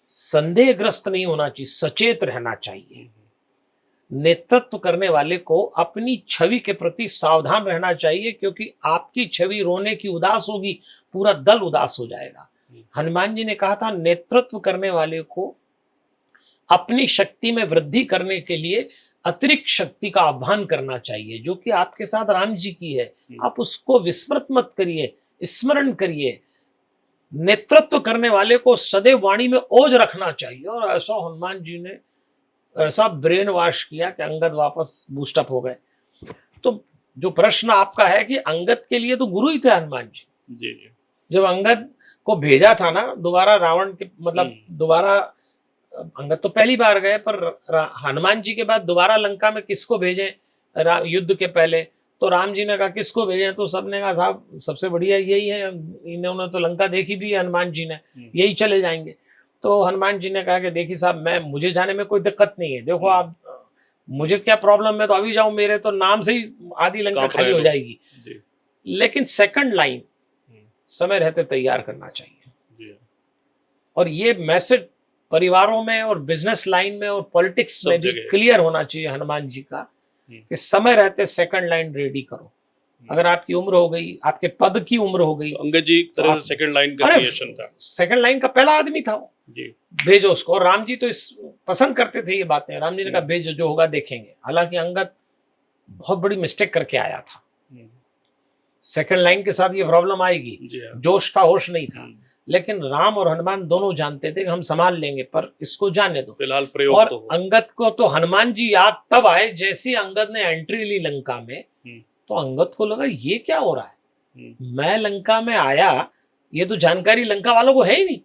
संदेहग्रस्त नहीं होना चाहिए, सचेत रहना चाहिए। नेतृत्व करने वाले को अपनी छवि के प्रति सावधान रहना चाहिए, क्योंकि आपकी छवि रोने की उदास होगी, पूरा दल उदास हो जाएगा। हनुमान जी ने कहा था नेतृत्व करने वाले को अपनी शक्ति में वृद्धि करने के लिए अतिरिक्त शक्ति का आह्वान करना चाहिए, जो कि आपके साथ राम जी की है। आप उसको विस्मृत मत करिए, स्मरण करिए। नेतृत्व करने वाले को सदैव वाणी में ओज रखना चाहिए। और ऐसा हनुमान जी ने ऐसा ब्रेन वॉश किया कि अंगद वापस बूस्टअप हो गए। तो जो प्रश्न आपका है कि अंगद के लिए तो गुरु ही थे हनुमान जी। जी जब अंगद को भेजा था ना दोबारा रावण के, मतलब दोबारा अंगद तो पहली बार गए, पर हनुमान जी के बाद दोबारा लंका में किसको भेजें युद्ध के पहले, तो राम जी ने कहा किसको भेजें, तो सबने कहा साहब सबसे बढ़िया यही है, इन्होंने तो लंका देखी भी है हनुमान जी ने, यही चले जाएंगे। तो हनुमान जी ने कहा कि देखिए साहब मुझे जाने में कोई दिक्कत नहीं है, देखो आप मुझे क्या प्रॉब्लम है, तो अभी जाऊं, मेरे तो नाम से ही आधी लंका खाली हो जाएगी। लेकिन सेकंड लाइन समय रहते तैयार करना चाहिए। और ये मैसेज परिवारों में और बिजनेस लाइन में और पॉलिटिक्स में भी क्लियर होना चाहिए हनुमान जी का कि समय रहते सेकंड लाइन रेडी करो। अगर आपकी उम्र हो गई, आपके पद की उम्र हो गई, तो अंगद जी तरह से सेकंड लाइन का क्रिएशन था, सेकंड लाइन का पहला आदमी था वो जी, भेजो उसको। और राम जी तो इस पसंद करते थे ये बातें, राम जी ने कहा भेजो, जो होगा देखेंगे। हालांकि अंगद बहुत बड़ी मिस्टेक करके आया था, सेकंड लाइन के साथ ये प्रॉब्लम आएगी, जोश था होश नहीं था, लेकिन राम और हनुमान दोनों जानते थे कि हम संभाल लेंगे, पर इसको जाने दो फिलहाल प्रयोग। और तो अंगद को तो हनुमान जी याद तब आए जैसे अंगद ने एंट्री ली लंका में, तो अंगद को लगा ये क्या हो रहा है, मैं लंका में आया, ये तो जानकारी लंका वालों को है ही नहीं,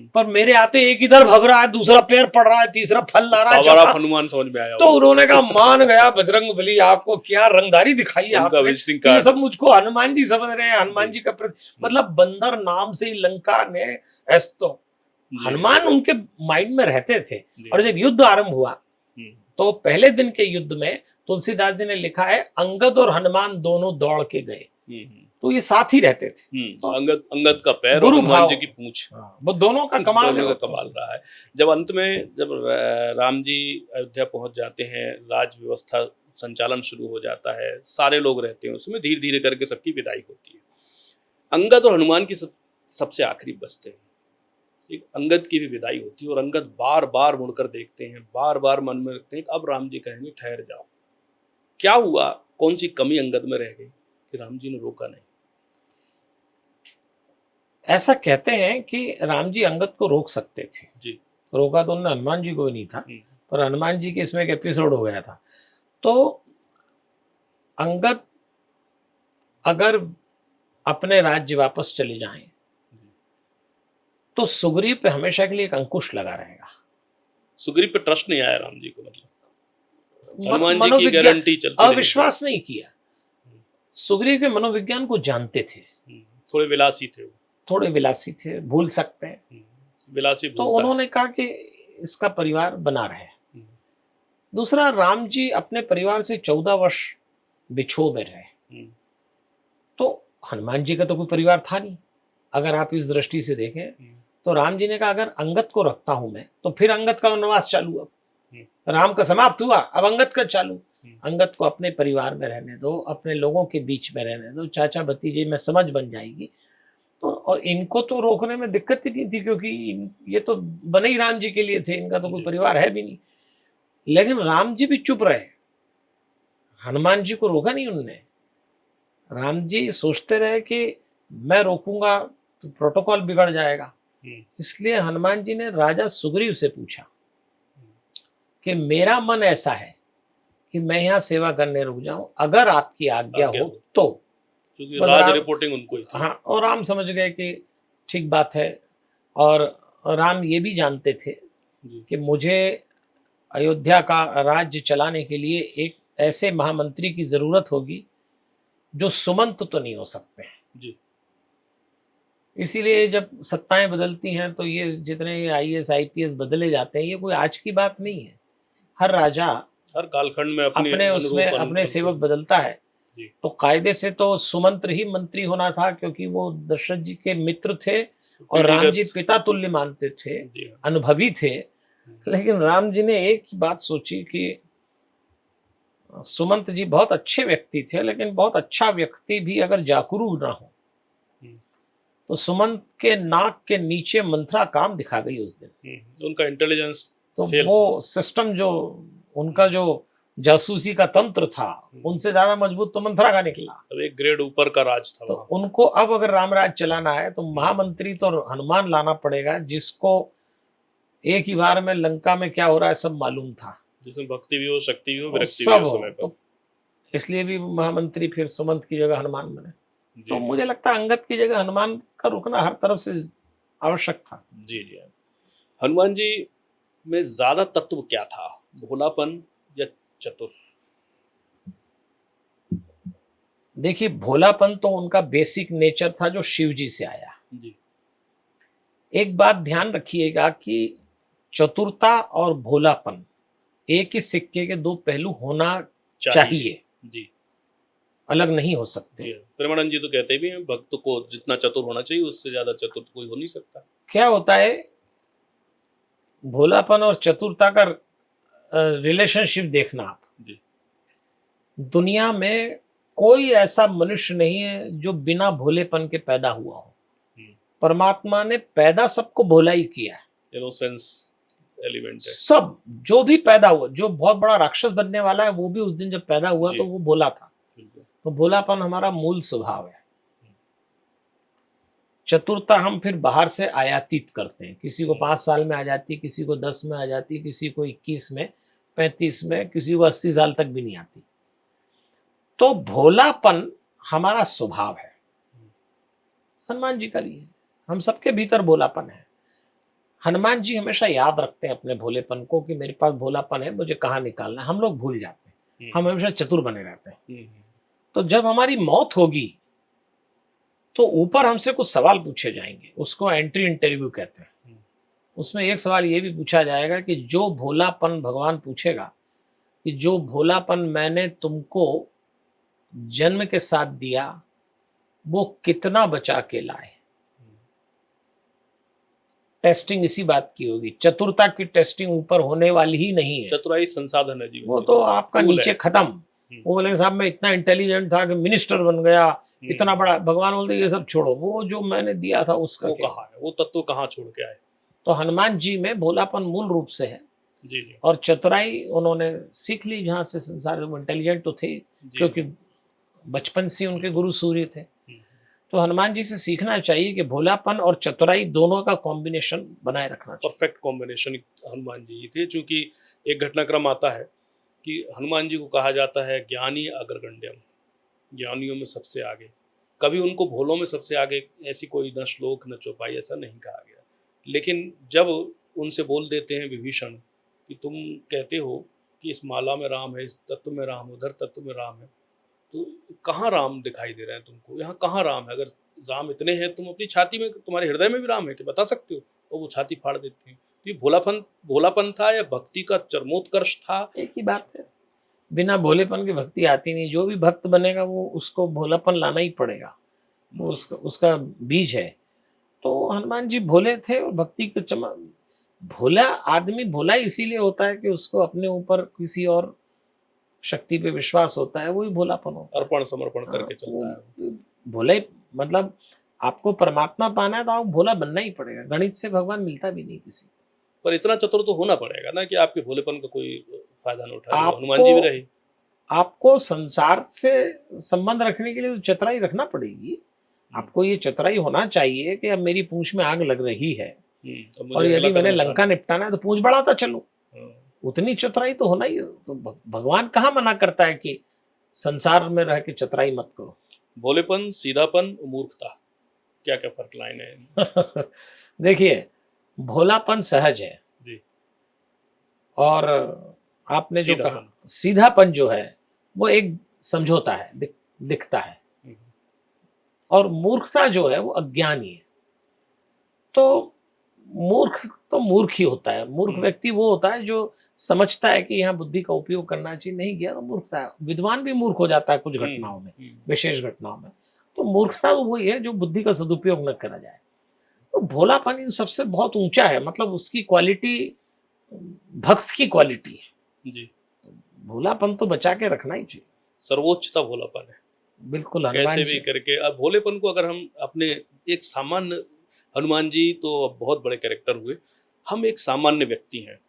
पर मेरे आते एक इधर भग रहा है, दूसरा पैर पड़ रहा है, तीसरा फल ला रहा है, हनुमान समझ में आया। तो उन्होंने कहा मान गया बजरंग बली, आपको क्या रंगदारी दिखाई आपने, ये सब मुझको हनुमान जी समझ रहे हैं, हनुमान जी का मतलब बंदर नाम से ही लंका ने तो हनुमान उनके माइंड में रहते थे। और जब युद्ध आरंभ हुआ तो पहले दिन के युद्ध में तुलसीदास जी ने लिखा है अंगद और हनुमान दोनों दौड़ के गए, तो ये साथ ही रहते थे। तो अंगद का पैर और हनुमान जी की पूंछ, वो दोनों का कमाल रहा है। जब अंत में जब राम जी अयोध्या पहुंच जाते हैं, राज व्यवस्था संचालन शुरू हो जाता है, सारे लोग रहते हैं उसमें, धीरे धीरे करके सबकी विदाई होती है। अंगद और हनुमान की सबसे आखिरी बचते हैं, एक अंगद की भी विदाई होती है, और अंगद बार बार मुड़कर देखते हैं, बार बार मन में रखते हैं अब राम जी कहेंगे ठहर जाओ। क्या हुआ, कौन सी कमी अंगद में रह गई कि राम जी ने रोका नहीं? ऐसा कहते हैं कि राम जी अंगद को रोक सकते थे जी, रोका तो उन्होंने हनुमान जी को नहीं था, पर हनुमान जी के इसमें एक एपिसोड हो गया था। तो अंगद अगर अपने राज्य वापस चले जाएं तो सुग्रीव पे हमेशा के लिए एक अंकुश लगा रहेगा। सुग्रीव पे ट्रस्ट नहीं आया राम जी को, मतलब हनुमान जी की गारंटी चलती, अविश्वास नहीं किया। सुग्रीव के मनोविज्ञान को जानते थे, थोड़े विलासी थे, थोड़े विलासी थे, भूल सकते हैं, विलासी तो उन्होंने कहा कि इसका परिवार बना रहे। दूसरा, राम जी अपने परिवार से 14 वर्ष बिछो में रहे, तो हनुमान जी का तो कोई परिवार था नहीं। अगर आप इस दृष्टि से देखें तो राम जी ने कहा अगर अंगद को रखता हूं मैं, तो फिर अंगद का वनवास चालू, अब राम का समाप्त हुआ, अब अंगद का चालू। अंगद को अपने परिवार में रहने दो, अपने लोगों के बीच में रहने दो, चाचा भतीजे में समझ बन जाएगी। तो और इनको तो रोकने में दिक्कत ही नहीं थी, क्योंकि ये तो बने ही राम जी के लिए थे, इनका तो कोई परिवार है भी नहीं। लेकिन राम जी भी चुप रहे, हनुमान जी को रोका नहीं उन्होंने। राम जी सोचते रहे कि मैं रोकूंगा तो प्रोटोकॉल बिगड़ जाएगा, इसलिए हनुमान जी ने राजा सुग्रीव से पूछा कि मेरा मन ऐसा है कि मैं यहाँ सेवा करने रुक जाऊं, अगर आपकी आज्ञा हो तो। क्योंकि राज रिपोर्टिंग उनको ही थी। हाँ, और राम समझ गए कि ठीक बात है, और राम ये भी जानते थे कि मुझे अयोध्या का राज्य चलाने के लिए एक ऐसे महामंत्री की जरूरत होगी जो सुमंत तो नहीं हो सकते हैं जी। इसीलिए जब सत्ताएं बदलती हैं तो ये जितने IAS IPS बदले जाते हैं, ये कोई आज की बात नहीं है। हर राजा हर कालखंड में अपने उसमें अपने सेवक बदलता है। तो कायदे से तो सुमंत्र ही मंत्री होना था, क्योंकि वो दशरथ जी के मित्र थे और राम जी पिता तुल्य मानते थे, अनुभवी थे। लेकिन राम जी ने एक ही बात सोची कि सुमंत जी बहुत अच्छे व्यक्ति थे, लेकिन बहुत अच्छा व्यक्ति भी अगर जागरूक ना हो तो सुमंत के नाक के नीचे मंथरा काम दिखा गई उस दिन। उनका इंटेलिजेंस तो वो सिस्टम जो उनका जो जासूसी का तंत्र था, उनसे ज्यादा मजबूत तो मंथरा का निकला। तो एक ग्रेड ऊपर का राज था। तो उनको अब अगर रामराज चलाना है तो महामंत्री तो हनुमान लाना पड़ेगा, जिसको एक ही बार में लंका में क्या हो रहा है सब मालूम था, जिसमें भक्ति भी हो, शक्ति भी हो, विरक्ति भी हो समय पर। तो इसलिए भी महामंत्री फिर सुमंत की जगह हनुमान बने। तो मुझे लगता है अंगद की जगह हनुमान का रुकना हर तरह से आवश्यक था। जी जी। हनुमान जी में ज्यादा तत्व क्या था, भोलापन या चतुर? देखिए, भोलापन तो उनका बेसिक नेचर था जो शिव जी से आया जी। एक बात ध्यान रखिएगा कि चतुरता और भोलापन एक ही सिक्के के दो पहलू होना चाहिए जी, अलग नहीं हो सकते। प्रेमानंद जी तो कहते भी हैं भक्त को जितना चतुर होना चाहिए उससे ज्यादा चतुर कोई हो नहीं सकता। क्या होता है, भोलापन और चतुरता का रिलेशनशिप देखना आप जी। दुनिया में कोई ऐसा मनुष्य नहीं है जो बिना भोलेपन के पैदा हुआ हो। परमात्मा ने पैदा सबको भोला ही किया है। इनोसेंस एलिमेंट है। सब जो भी पैदा हुआ, जो बहुत बड़ा राक्षस बनने वाला है वो भी उस दिन जब पैदा हुआ तो वो भोला था। तो भोलापन हमारा मूल स्वभाव है। चतुरता हम फिर बाहर से आयातित करते हैं। किसी को 5 साल में आ जाती, किसी को 10 में आ जाती, किसी को 21 में, 35 में, किसी को 80 साल तक भी नहीं आती। तो भोलापन हमारा स्वभाव है। हनुमान जी का भी है, हम सबके भीतर भोलापन है। हनुमान जी हमेशा याद रखते हैं अपने भोलेपन को कि मेरे पास भोलापन है, मुझे कहाँ निकालना है। हम लोग भूल जाते हैं, हम हमेशा चतुर बने रहते हैं। तो जब हमारी मौत होगी तो ऊपर हमसे कुछ सवाल पूछे जाएंगे, उसको एंट्री इंटरव्यू कहते हैं। उसमें एक सवाल ये भी पूछा जाएगा कि जो भोलापन भगवान पूछेगा कि जो भोलापन मैंने तुमको जन्म के साथ दिया वो कितना बचा के लाए। टेस्टिंग इसी बात की होगी। चतुरता की टेस्टिंग ऊपर होने वाली ही नहीं है। चतुराई संसाधन है जीवन, वो तो आपका नीचे खत्म। वो बोले साहब मैं इतना इंटेलिजेंट था कि मिनिस्टर बन गया, इतना बड़ा। भगवान बोलते ये सब छोड़ो, वो जो मैंने दिया था उसका वो कहाँ है, वो तत्व कहाँ छोड़ के आए। तो हनुमान जी में भोलापन मूल रूप से है जी जी। और चतुराई उन्होंने सीख ली जहाँ से संसार में। इंटेलिजेंट तो थे क्योंकि बचपन से उनके गुरु सूर्य थे। तो हनुमान जी से सीखना चाहिए कि भोलापन और चतुराई दोनों का कॉम्बिनेशन बनाए रखना चाहिए। परफेक्ट कॉम्बिनेशन हनुमान जी थे। चूंकि एक घटनाक्रम आता है कि हनुमान जी को कहा जाता है ज्ञानी अग्रगण्यम, ज्ञानियों में सबसे आगे। कभी उनको भोलों में सबसे आगे ऐसी कोई न श्लोक न चौपाई ऐसा नहीं कहा गया। लेकिन जब उनसे बोल देते हैं विभीषण कि तुम कहते हो कि इस माला में राम है, इस तत्व में राम है, उधर तत्व में राम है, तो कहाँ राम दिखाई दे रहे हैं तुमको, यहाँ कहाँ राम है? अगर राम इतने हैं, तुम अपनी छाती में, तुम्हारे हृदय में भी राम है कि बता सकते हो? और वो छाती फाड़ देते हैं। तो ये भोलापन था या भक्ति का चरमोत्कर्ष था? एक ही बात है, बिना भोलेपन की भक्ति आती नहीं। जो भी भक्त बनेगा वो उसको भोलापन लाना ही पड़ेगा, वो उसका बीज है। तो हनुमान जी भोले थे और भक्ति के भोला आदमी भोला इसीलिए होता है कि उसको अपने ऊपर किसी और शक्ति पे विश्वास होता है, वही भोलापन होता है। अर्पण समर्पण करके चलता है भोले। मतलब आपको परमात्मा पाना है तो आपको भोला बनना ही पड़ेगा। गणित से भगवान मिलता भी नहीं किसी। पर इतना चतुर तो होना पड़ेगा ना कि आपके भोलेपन का कोई फायदा न उठाए। हनुमान जी भी रहे। आपको संसार से संबंध रखने के लिए तो चतुराई रखना पड़ेगी। आपको ये चतुराई होना चाहिए कि अब मेरी पूंछ में आग लग रही है और यदि मैंने लंका निपटाना है तो पूंछ बढ़ाता चलूं। उतनी चतुराई तो होना ही, तो भगवान कहाँ मना करता है कि संसार में रह के चतुराई मत करो। भोलेपन, सीधापन, मूर्खता, क्या क्या फर्क लाइन है? देखिए, भोलापन सहज है जी। और आपने जो कहा सीधापन। सीधापन जो है वो एक समझौता है, दिखता है। और मूर्खता जो है वो अज्ञानी है। तो मूर्ख तो मूर्ख ही होता है। मूर्ख व्यक्ति वो होता है जो समझता है कि यहाँ बुद्धि का उपयोग करना चाहिए, नहीं किया तो मूर्खता है। विद्वान भी मूर्ख हो जाता है कुछ घटनाओं में, विशेष घटनाओं में। तो मूर्खता वही है जो बुद्धि का सदुपयोग न करा जाए। तो भोलापन इन सबसे बहुत ऊंचा है, मतलब उसकी क्वालिटी भक्त की क्वालिटी है जी। भोलापन तो बचा के रखना ही चाहिए। सर्वोच्चता भोलापन है। बिल्कुल। हनुमान कैसे भी जी करके अब भोलेपन को अगर हम अपने एक सामान्य, हनुमान जी तो बहुत बड़े कैरेक्टर हुए, हम एक सामान्य व्यक्ति हैं,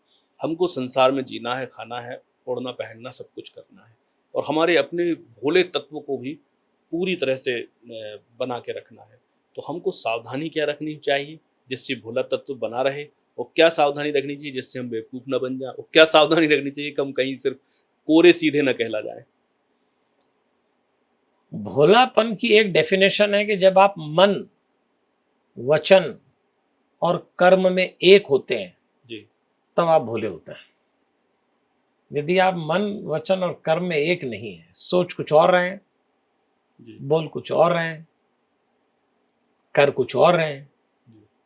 हमको संसार में जीना है, खाना है, ओढ़ना पहनना, सब कुछ करना है, और हमारे अपने भोले तत्व को भी पूरी तरह से बना के रखना है। तो हमको सावधानी क्या रखनी चाहिए जिससे भोला तत्व बना रहे, और क्या सावधानी रखनी चाहिए जिससे हम बेवकूफ़ न बन जाए, और क्या सावधानी रखनी चाहिए कि हम कहीं सिर्फ कोरे सीधे न कहला जाए। भोलापन की एक डेफिनेशन है कि जब आप मन, वचन और कर्म में एक होते हैं जी। तब आप भोले होते हैं। यदि आप मन, वचन और कर्म में एक नहीं है, सोच कुछ और रहे हैं, बोल कुछ और रहे हैं, कर कुछ और रहे हैं,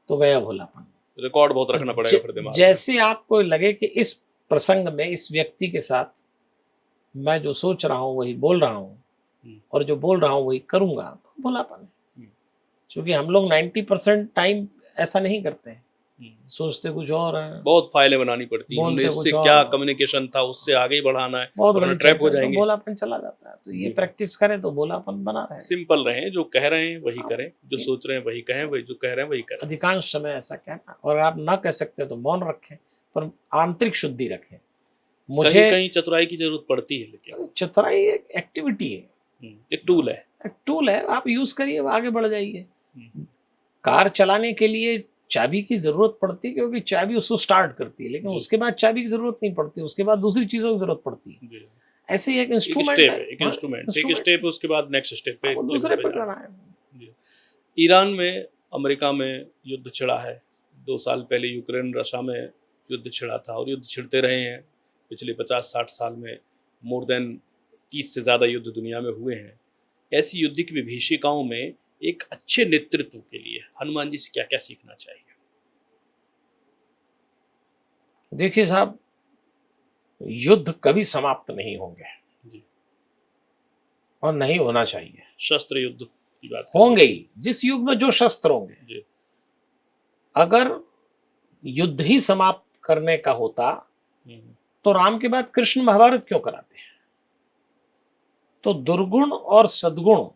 तो गया भोलापन। रिकॉर्ड बहुत रखना पड़ेगा फिर दिमाग में। जैसे आपको लगे कि इस प्रसंग में इस व्यक्ति के साथ मैं जो सोच रहा हूं वही बोल रहा हूं और जो बोल रहा हूं वही करूंगा, तो भोलापन है। क्योंकि हम लोग 90% टाइम ऐसा नहीं करते हैं, सोचते कुछ और है, बहुत फाइलें बनानी पड़ती हैं, हमने इससे क्या कम्युनिकेशन था उससे आगे ही बढ़ाना है, वरना ट्रैप हो जाएंगे, तो भोलापन चला जाता है। तो ये प्रैक्टिस करें तो भोलापन बना रहे। सिंपल रहें, जो कह रहे हैं वही करें, जो सोच रहे हैं वही कहें, वही जो कह रहे हैं वही करें। अधिकांश समय ऐसा कहना, और आप ना कह सकते तो मौन रखें, पर आंतरिक शुद्धि रखें। मुझे कहीं चतुराई की जरूरत पड़ती है, लेकिन चतुराई एक एक्टिविटी है, एक टूल है, आप यूज करिए, आगे बढ़ जाइए। कार चलाने के लिए चाबी की जरूरत पड़ती है क्योंकि चाबी उसको स्टार्ट करती है, लेकिन उसके बाद चाबी की जरूरत नहीं पड़ती, उसके बाद दूसरी चीजों की जरूरत पड़ती है। ऐसे ही एक इंस्ट्रूमेंट है, एक स्टेप उसके बाद नेक्स्ट स्टेप पे दूसरे पे जाना है। ईरान में, अमेरिका में युद्ध छिड़ा है। 2 साल पहले यूक्रेन रशिया में युद्ध छिड़ा था, और युद्ध छिड़ते रहे हैं पिछले 50-60 साल में। मोर देन 30 से ज़्यादा युद्ध दुनिया में हुए हैं। ऐसी युद्ध की विभीषिकाओं में एक अच्छे नेतृत्व के लिए हनुमान जी से क्या क्या सीखना चाहिए? देखिए साहब, युद्ध कभी समाप्त नहीं होंगे जी, और नहीं होना चाहिए। शस्त्र युद्ध की बात होंगे ही, जिस युग में जो शस्त्र होंगे जी। अगर युद्ध ही समाप्त करने का होता तो राम के बाद कृष्ण महाभारत क्यों कराते हैं? तो दुर्गुण और सद्गुण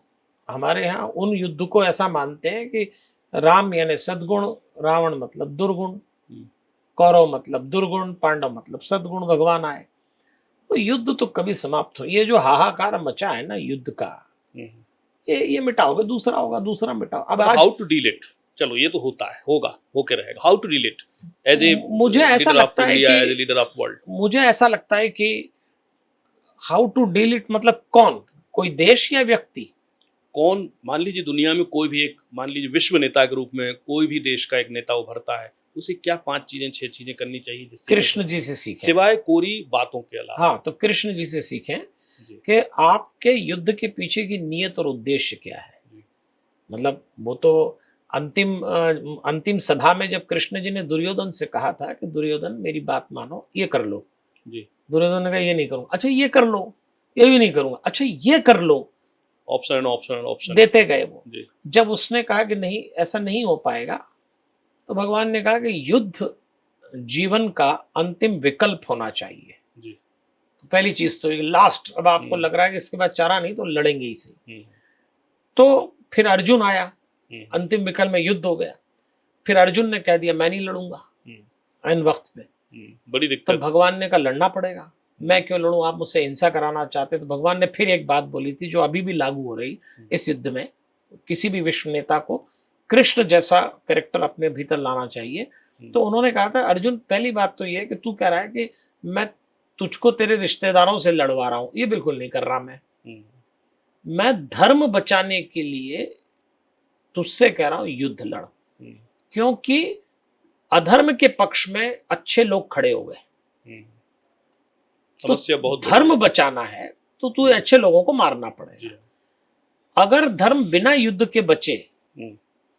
हमारे यहाँ उन युद्ध को ऐसा मानते हैं कि राम यानी सद्गुण, रावण मतलब दुर्गुण, कौरव मतलब दुर्गुण, पांडव मतलब सद्गुण भगवान आए। तो युद्ध तो कभी समाप्त हो, ये जो हाहाकार मचा है ना युद्ध का, ये मिटाओगे दूसरा होगा, दूसरा मिटाओ। अब हाउ टू डील इट, चलो ये तो होता है, होगा, होके रहेगा। How to deal it as a मुझे ऐसा लगता है कि लीडर ऑफ वर्ल्ड, मुझे ऐसा लगता है कि हाउ टू डील इट मतलब कौन, कोई देश या व्यक्ति? कौन, मान लीजिए दुनिया में कोई भी एक, मान लीजिए विश्व नेता के रूप में कोई भी देश का एक नेता उभरता है, उसे क्या 5 चीजें 6 चीजें करनी चाहिए जिससे कृष्ण जी से सीखें, सिवाय कोरी बातों के अलावा? हाँ, तो कृष्ण जी से सीखें कि आपके युद्ध के पीछे की नीयत और उद्देश्य क्या है। मतलब वो तो अंतिम सभा में जब कृष्ण जी ने दुर्योधन से कहा था कि दुर्योधन मेरी बात मानो, ये कर लो जी। दुर्योधन ने कहा ये नहीं करूंगा, अच्छा ये कर लो, ये भी नहीं करूंगा, अच्छा ये कर लो, ऑप्शन देते गए वो। जब उसने कहा कि नहीं ऐसा नहीं हो पाएगा, तो भगवान ने कहा कि युद्ध जीवन का अंतिम विकल्प होना चाहिए जी। तो पहली चीज तो लास्ट, अब आपको लग रहा है कि इसके बाद चारा नहीं तो लड़ेंगे ही सही। तो फिर अर्जुन आया, अंतिम विकल्प में युद्ध हो गया। फिर अर्जुन ने कह दिया मैं नहीं लड़ूंगा ऐन वक्त में, बड़ी दिक्कत। तो भगवान ने कहा लड़ना पड़ेगा, मैं क्यों लड़ूं, आप मुझसे हिंसा कराना चाहते। तो भगवान ने फिर एक बात बोली थी जो अभी भी लागू हो रही इस युद्ध में, किसी भी विश्व नेता को कृष्ण जैसा कैरेक्टर अपने भीतर लाना चाहिए। तो उन्होंने कहा था अर्जुन, पहली बात तो ये है कि तू कह रहा है कि मैं तुझको तेरे रिश्तेदारों से लड़वा रहा हूं, ये बिल्कुल नहीं कर रहा मैं धर्म बचाने के लिए तुझसे कह रहा हूं युद्ध लड़, क्योंकि अधर्म के पक्ष में अच्छे लोग खड़े हो गए। समस्या बहुत धर्म बचाना है तो तू अच्छे लोगों को मारना पड़ेगा। अगर धर्म बिना युद्ध के बचे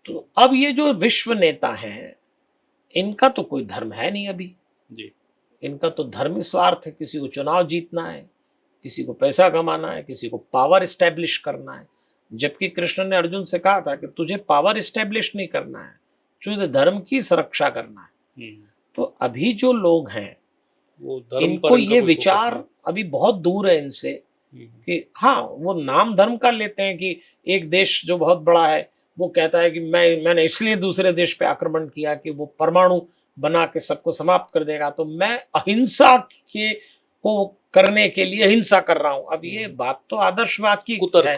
तो अब ये जो विश्व नेता हैं इनका तो कोई धर्म है नहीं अभी जी। इनका तो धर्म स्वार्थ है, किसी को चुनाव जीतना है, किसी को पैसा कमाना है, किसी को पावर इस्टेब्लिश करना है। जबकि कृष्ण ने अर्जुन से कहा था कि तुझे पावर इस्टेब्लिश नहीं करना है, तुझे धर्म की सुरक्षा करना है। तो अभी जो लोग हैं वो धर्म इनको ये विचार अभी बहुत दूर है इनसे कि हाँ वो नाम धर्म का लेते हैं कि एक देश जो बहुत बड़ा है वो कहता है कि मैंने इसलिए दूसरे देश पे आक्रमण किया कि वो परमाणु बना के सबको समाप्त कर देगा, तो मैं अहिंसा के को करने के लिए हिंसा कर रहा हूं। अब ये बात तो आदर्शवाद की है,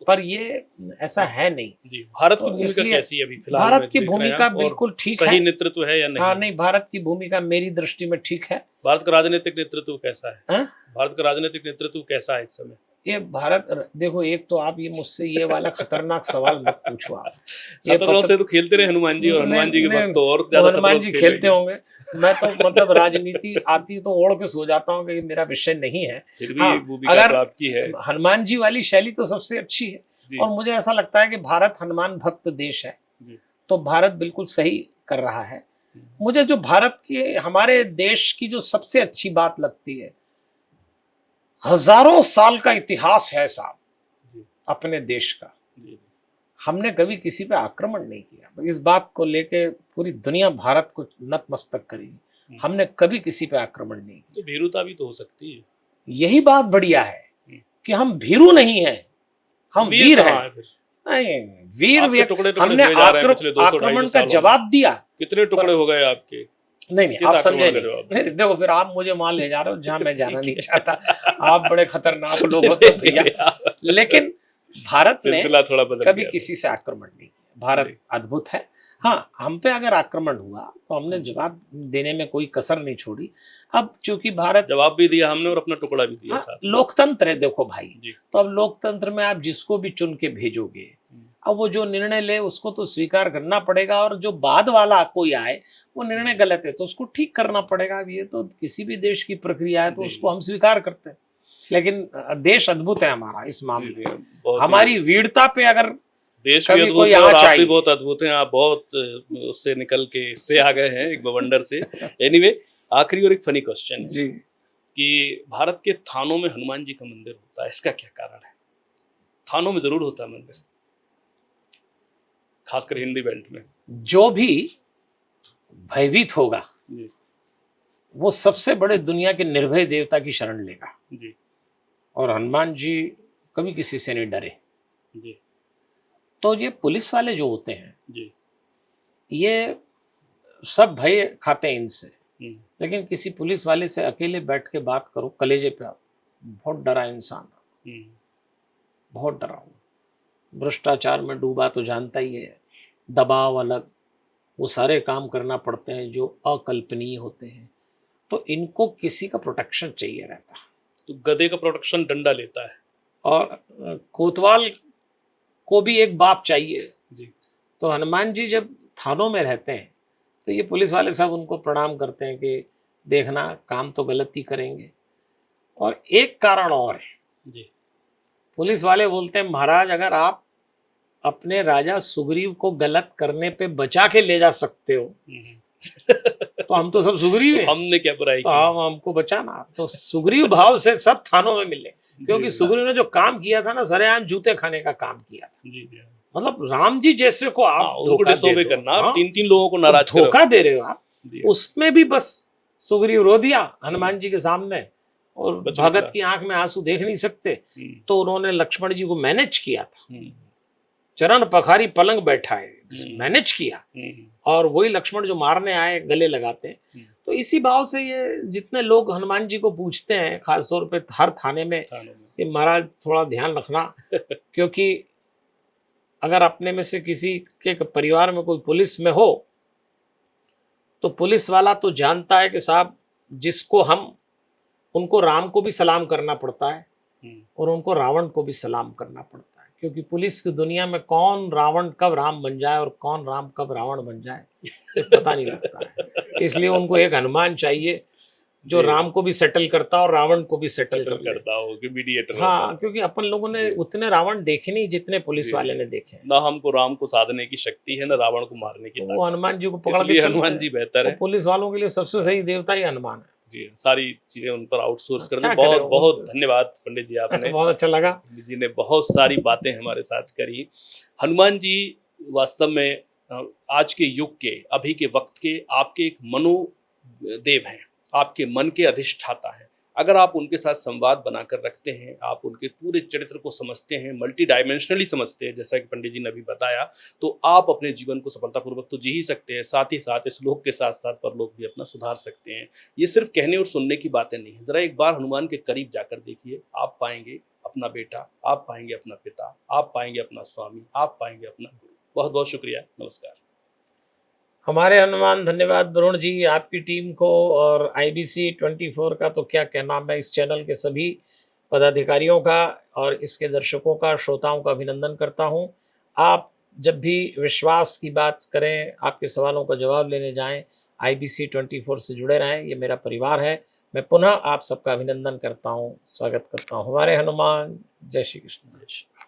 पर ये ऐसा है नहीं जी। भारत तो की भूमिका कैसी है अभी फिलहाल? भारत की भूमिका बिल्कुल ठीक है। सही नेतृत्व है या नहीं? हाँ नहीं, भारत की भूमिका मेरी दृष्टि में ठीक है। भारत का राजनीतिक नेतृत्व कैसा है? हा? भारत का राजनीतिक नेतृत्व कैसा है इस समय? ये भारत, देखो एक तो आप ये मुझसे ये वाला खतरनाक सवाल मत पूछो आप। ये खतरों से तो खेलते रहे हनुमान जी, और हनुमान जी के वक्त तो और ज्यादा हनुमान जी खेलते होंगे। मैं तो मतलब राजनीति आती तो ओढ़ के सो जाता हूँ कि ये मेरा विषय नहीं है। फिर भी भूमिका तो आपकी है। हनुमान जी वाली शैली तो सबसे अच्छी है और मुझे ऐसा लगता है कि भारत हनुमान भक्त देश है, तो भारत बिल्कुल सही कर रहा है। मुझे जो भारत के हमारे देश की जो सबसे अच्छी बात लगती है, हजारों साल का इतिहास है साहब अपने देश का। हमने कभी किसी पे आक्रमण नहीं किया, इस बात को लेके पूरी दुनिया भारत को नतमस्तक करेगी। हमने कभी किसी पे आक्रमण नहीं किया। तो भीरुता भी तो हो सकती है। यही बात बढ़िया है कि हम भीरू नहीं हैं, हम वीर हैं। नहीं वीर हमने आक्रमण का जवाब दिया। कितने टुकड़े हो गए आपके? नहीं आप समझे नहीं। देखो फिर आप मुझे वहां ले जा रहे हो जहां मैं जाना नहीं चाहता। आप बड़े खतरनाक लोग हो तो भैया। लेकिन भारत ने कभी किसी से आक्रमण नहीं किया। भारत अद्भुत है। हाँ, हम पे अगर आक्रमण हुआ तो हमने जवाब देने में कोई कसर नहीं छोड़ी। अब चूंकि भारत जवाब भी दिया हमने और अपना टुकड़ा भी दिया साथ। लोकतंत्र है देखो भाई, तो अब लोकतंत्र में आप जिसको भी चुन के भेजोगे, अब वो जो निर्णय ले उसको तो स्वीकार करना पड़ेगा, और जो बाद वाला कोई आए वो निर्णय गलत है तो उसको ठीक करना पड़ेगा। अब ये तो किसी भी देश की प्रक्रिया है तो उसको हम स्वीकार करते हैं। लेकिन देश अद्भुत है हमारा इस मामले में। हमारी वीरता पे अगर देश भी अद्भुत है और आप भी बहुत अद्भुत हैं। आप बहुत उससे निकल के इससे आ गए हैं, एक बवंडर से। एनीवे, आखिरी और एक फनी क्वेश्चन है कि भारत के थानों में हनुमान जी का मंदिर होता है, इसका क्या कारण है? थानों में जरूर होता है मंदिर, खासकर हिंदी बेल्ट में। जो भी भयभीत होगा वो सबसे बड़े दुनिया के निर्भय देवता की शरण लेगा जी। और हनुमान जी कभी किसी से नहीं डरे जी। तो ये पुलिस वाले जो होते हैं जी, ये सब भय खाते हैं इनसे। लेकिन किसी पुलिस वाले से अकेले बैठ के बात करो, कलेजे पे बहुत डरा इंसान, बहुत डरा हूँ। भ्रष्टाचार में डूबा तो जानता ही है, दबाव अलग, वो सारे काम करना पड़ते हैं जो अकल्पनीय होते हैं। तो इनको किसी का प्रोटेक्शन चाहिए रहता है। तो गधे का प्रोटेक्शन डंडा लेता है, और कोतवाल को भी एक बाप चाहिए जी। तो हनुमान जी जब थानों में रहते हैं तो ये पुलिस वाले सब उनको प्रणाम करते हैं कि देखना काम तो गलत ही करेंगे। और एक कारण और है जी, पुलिस वाले बोलते हैं महाराज अगर आप अपने राजा सुग्रीव को गलत करने पे बचा के ले जा सकते हो तो हम तो सब सुग्रीव हैं, हमने क्या बुराई की? हमको बचाना। तो सुग्रीव भाव से सब थानों में मिले, क्योंकि सुग्रीव ने जो काम किया था ना, सरेआम जूते खाने का काम किया था जी। मतलब राम जी जैसे को आप धोखा दे करना, तीन लोगों को नाराज धोखा दे रहे हो आप। उसमें भी बस सुग्रीव रो दिया हनुमान जी के सामने, और भगत की आंख में आंसू देख नहीं सकते तो उन्होंने लक्ष्मण जी को मैनेज किया था। चरण पखारी पलंग बैठाए, मैनेज किया। और वही लक्ष्मण जो मारने आए गले लगाते। तो इसी भाव से ये जितने लोग हनुमान जी को पूछते हैं, खास तौर पे हर थाने में कि महाराज थोड़ा ध्यान रखना क्योंकि अगर अपने में से किसी के परिवार में कोई पुलिस में हो तो पुलिस वाला तो जानता है कि साहब जिसको हम उनको राम को भी सलाम करना पड़ता है हम्म, और उनको रावण को भी सलाम करना पड़ता है, क्योंकि पुलिस की दुनिया में कौन रावण कब राम बन जाए और कौन राम कब रावण बन जाए ये पता नहीं लगता है। इसलिए उनको एक हनुमान चाहिए जो जी, राम को भी सेटल करता और रावण को भी सेटल सेटल कर ले। करता हो कि मीडिएटर ऐसा। हाँ, क्योंकि अपन लोगों ने जी, उतने रावण देखे नहीं जितने पुलिस जी, वाले जी। ने देखे हैं। ना हमको राम को साधने की शक्ति है, ना रावण को मारने की तो वो ताकत। हनुमान जी को पकड़ के इसलिए चलते हनुमान हैं। जी बेहतर वो है। पुलिस वालों के लिए सबसे हाँ, सही देवता ही हनुमान है। जी, सारी चीज़ें उन पर आउटसोर्स कर दें। क्या करें बहुत बहुत उनको। धन्यवाद पंडित जी आपने। बहुत अच्छा लगा। पंडित जी ने बहुत सारी बातें हमारे साथ करी। हनुमान जी वास्तव में आज के युग के, अभी के वक्त के आपके एक मनोदेव हैं, आपके मन के अधिष्ठाता हैं। अगर आप उनके साथ संवाद बनाकर रखते हैं, आप उनके पूरे चरित्र को समझते हैं, मल्टी डायमेंशनली समझते हैं, जैसा कि पंडित जी ने अभी बताया, तो आप अपने जीवन को सफलतापूर्वक तो जी ही सकते हैं, साथ ही साथ इस लोक के साथ-साथ परलोक भी अपना सुधार सकते हैं। ये सिर्फ कहने और सुनने की बातें नहीं हैं। ज़रा एक बार हनुमान के करीब जाकर देखिए, आप पाएँगे अपना बेटा, आप पाएँगे अपना पिता, आप पाएँगे अपना स्वामी, आप पाएँगे अपना गुरु। बहुत-बहुत शुक्रिया। नमस्कार। हमारे हनुमान, धन्यवाद वरुण जी, आपकी टीम को और IBC 24 का तो क्या कहना। मैं इस चैनल के सभी पदाधिकारियों का और इसके दर्शकों का, श्रोताओं का अभिनंदन करता हूं। आप जब भी विश्वास की बात करें, आपके सवालों का जवाब लेने जाएं, IBC 24 से जुड़े रहें। ये मेरा परिवार है। मैं पुनः आप सबका अभिनंदन करता हूं, स्वागत करता हूं। हमारे हनुमान, जय श्री कृष्ण।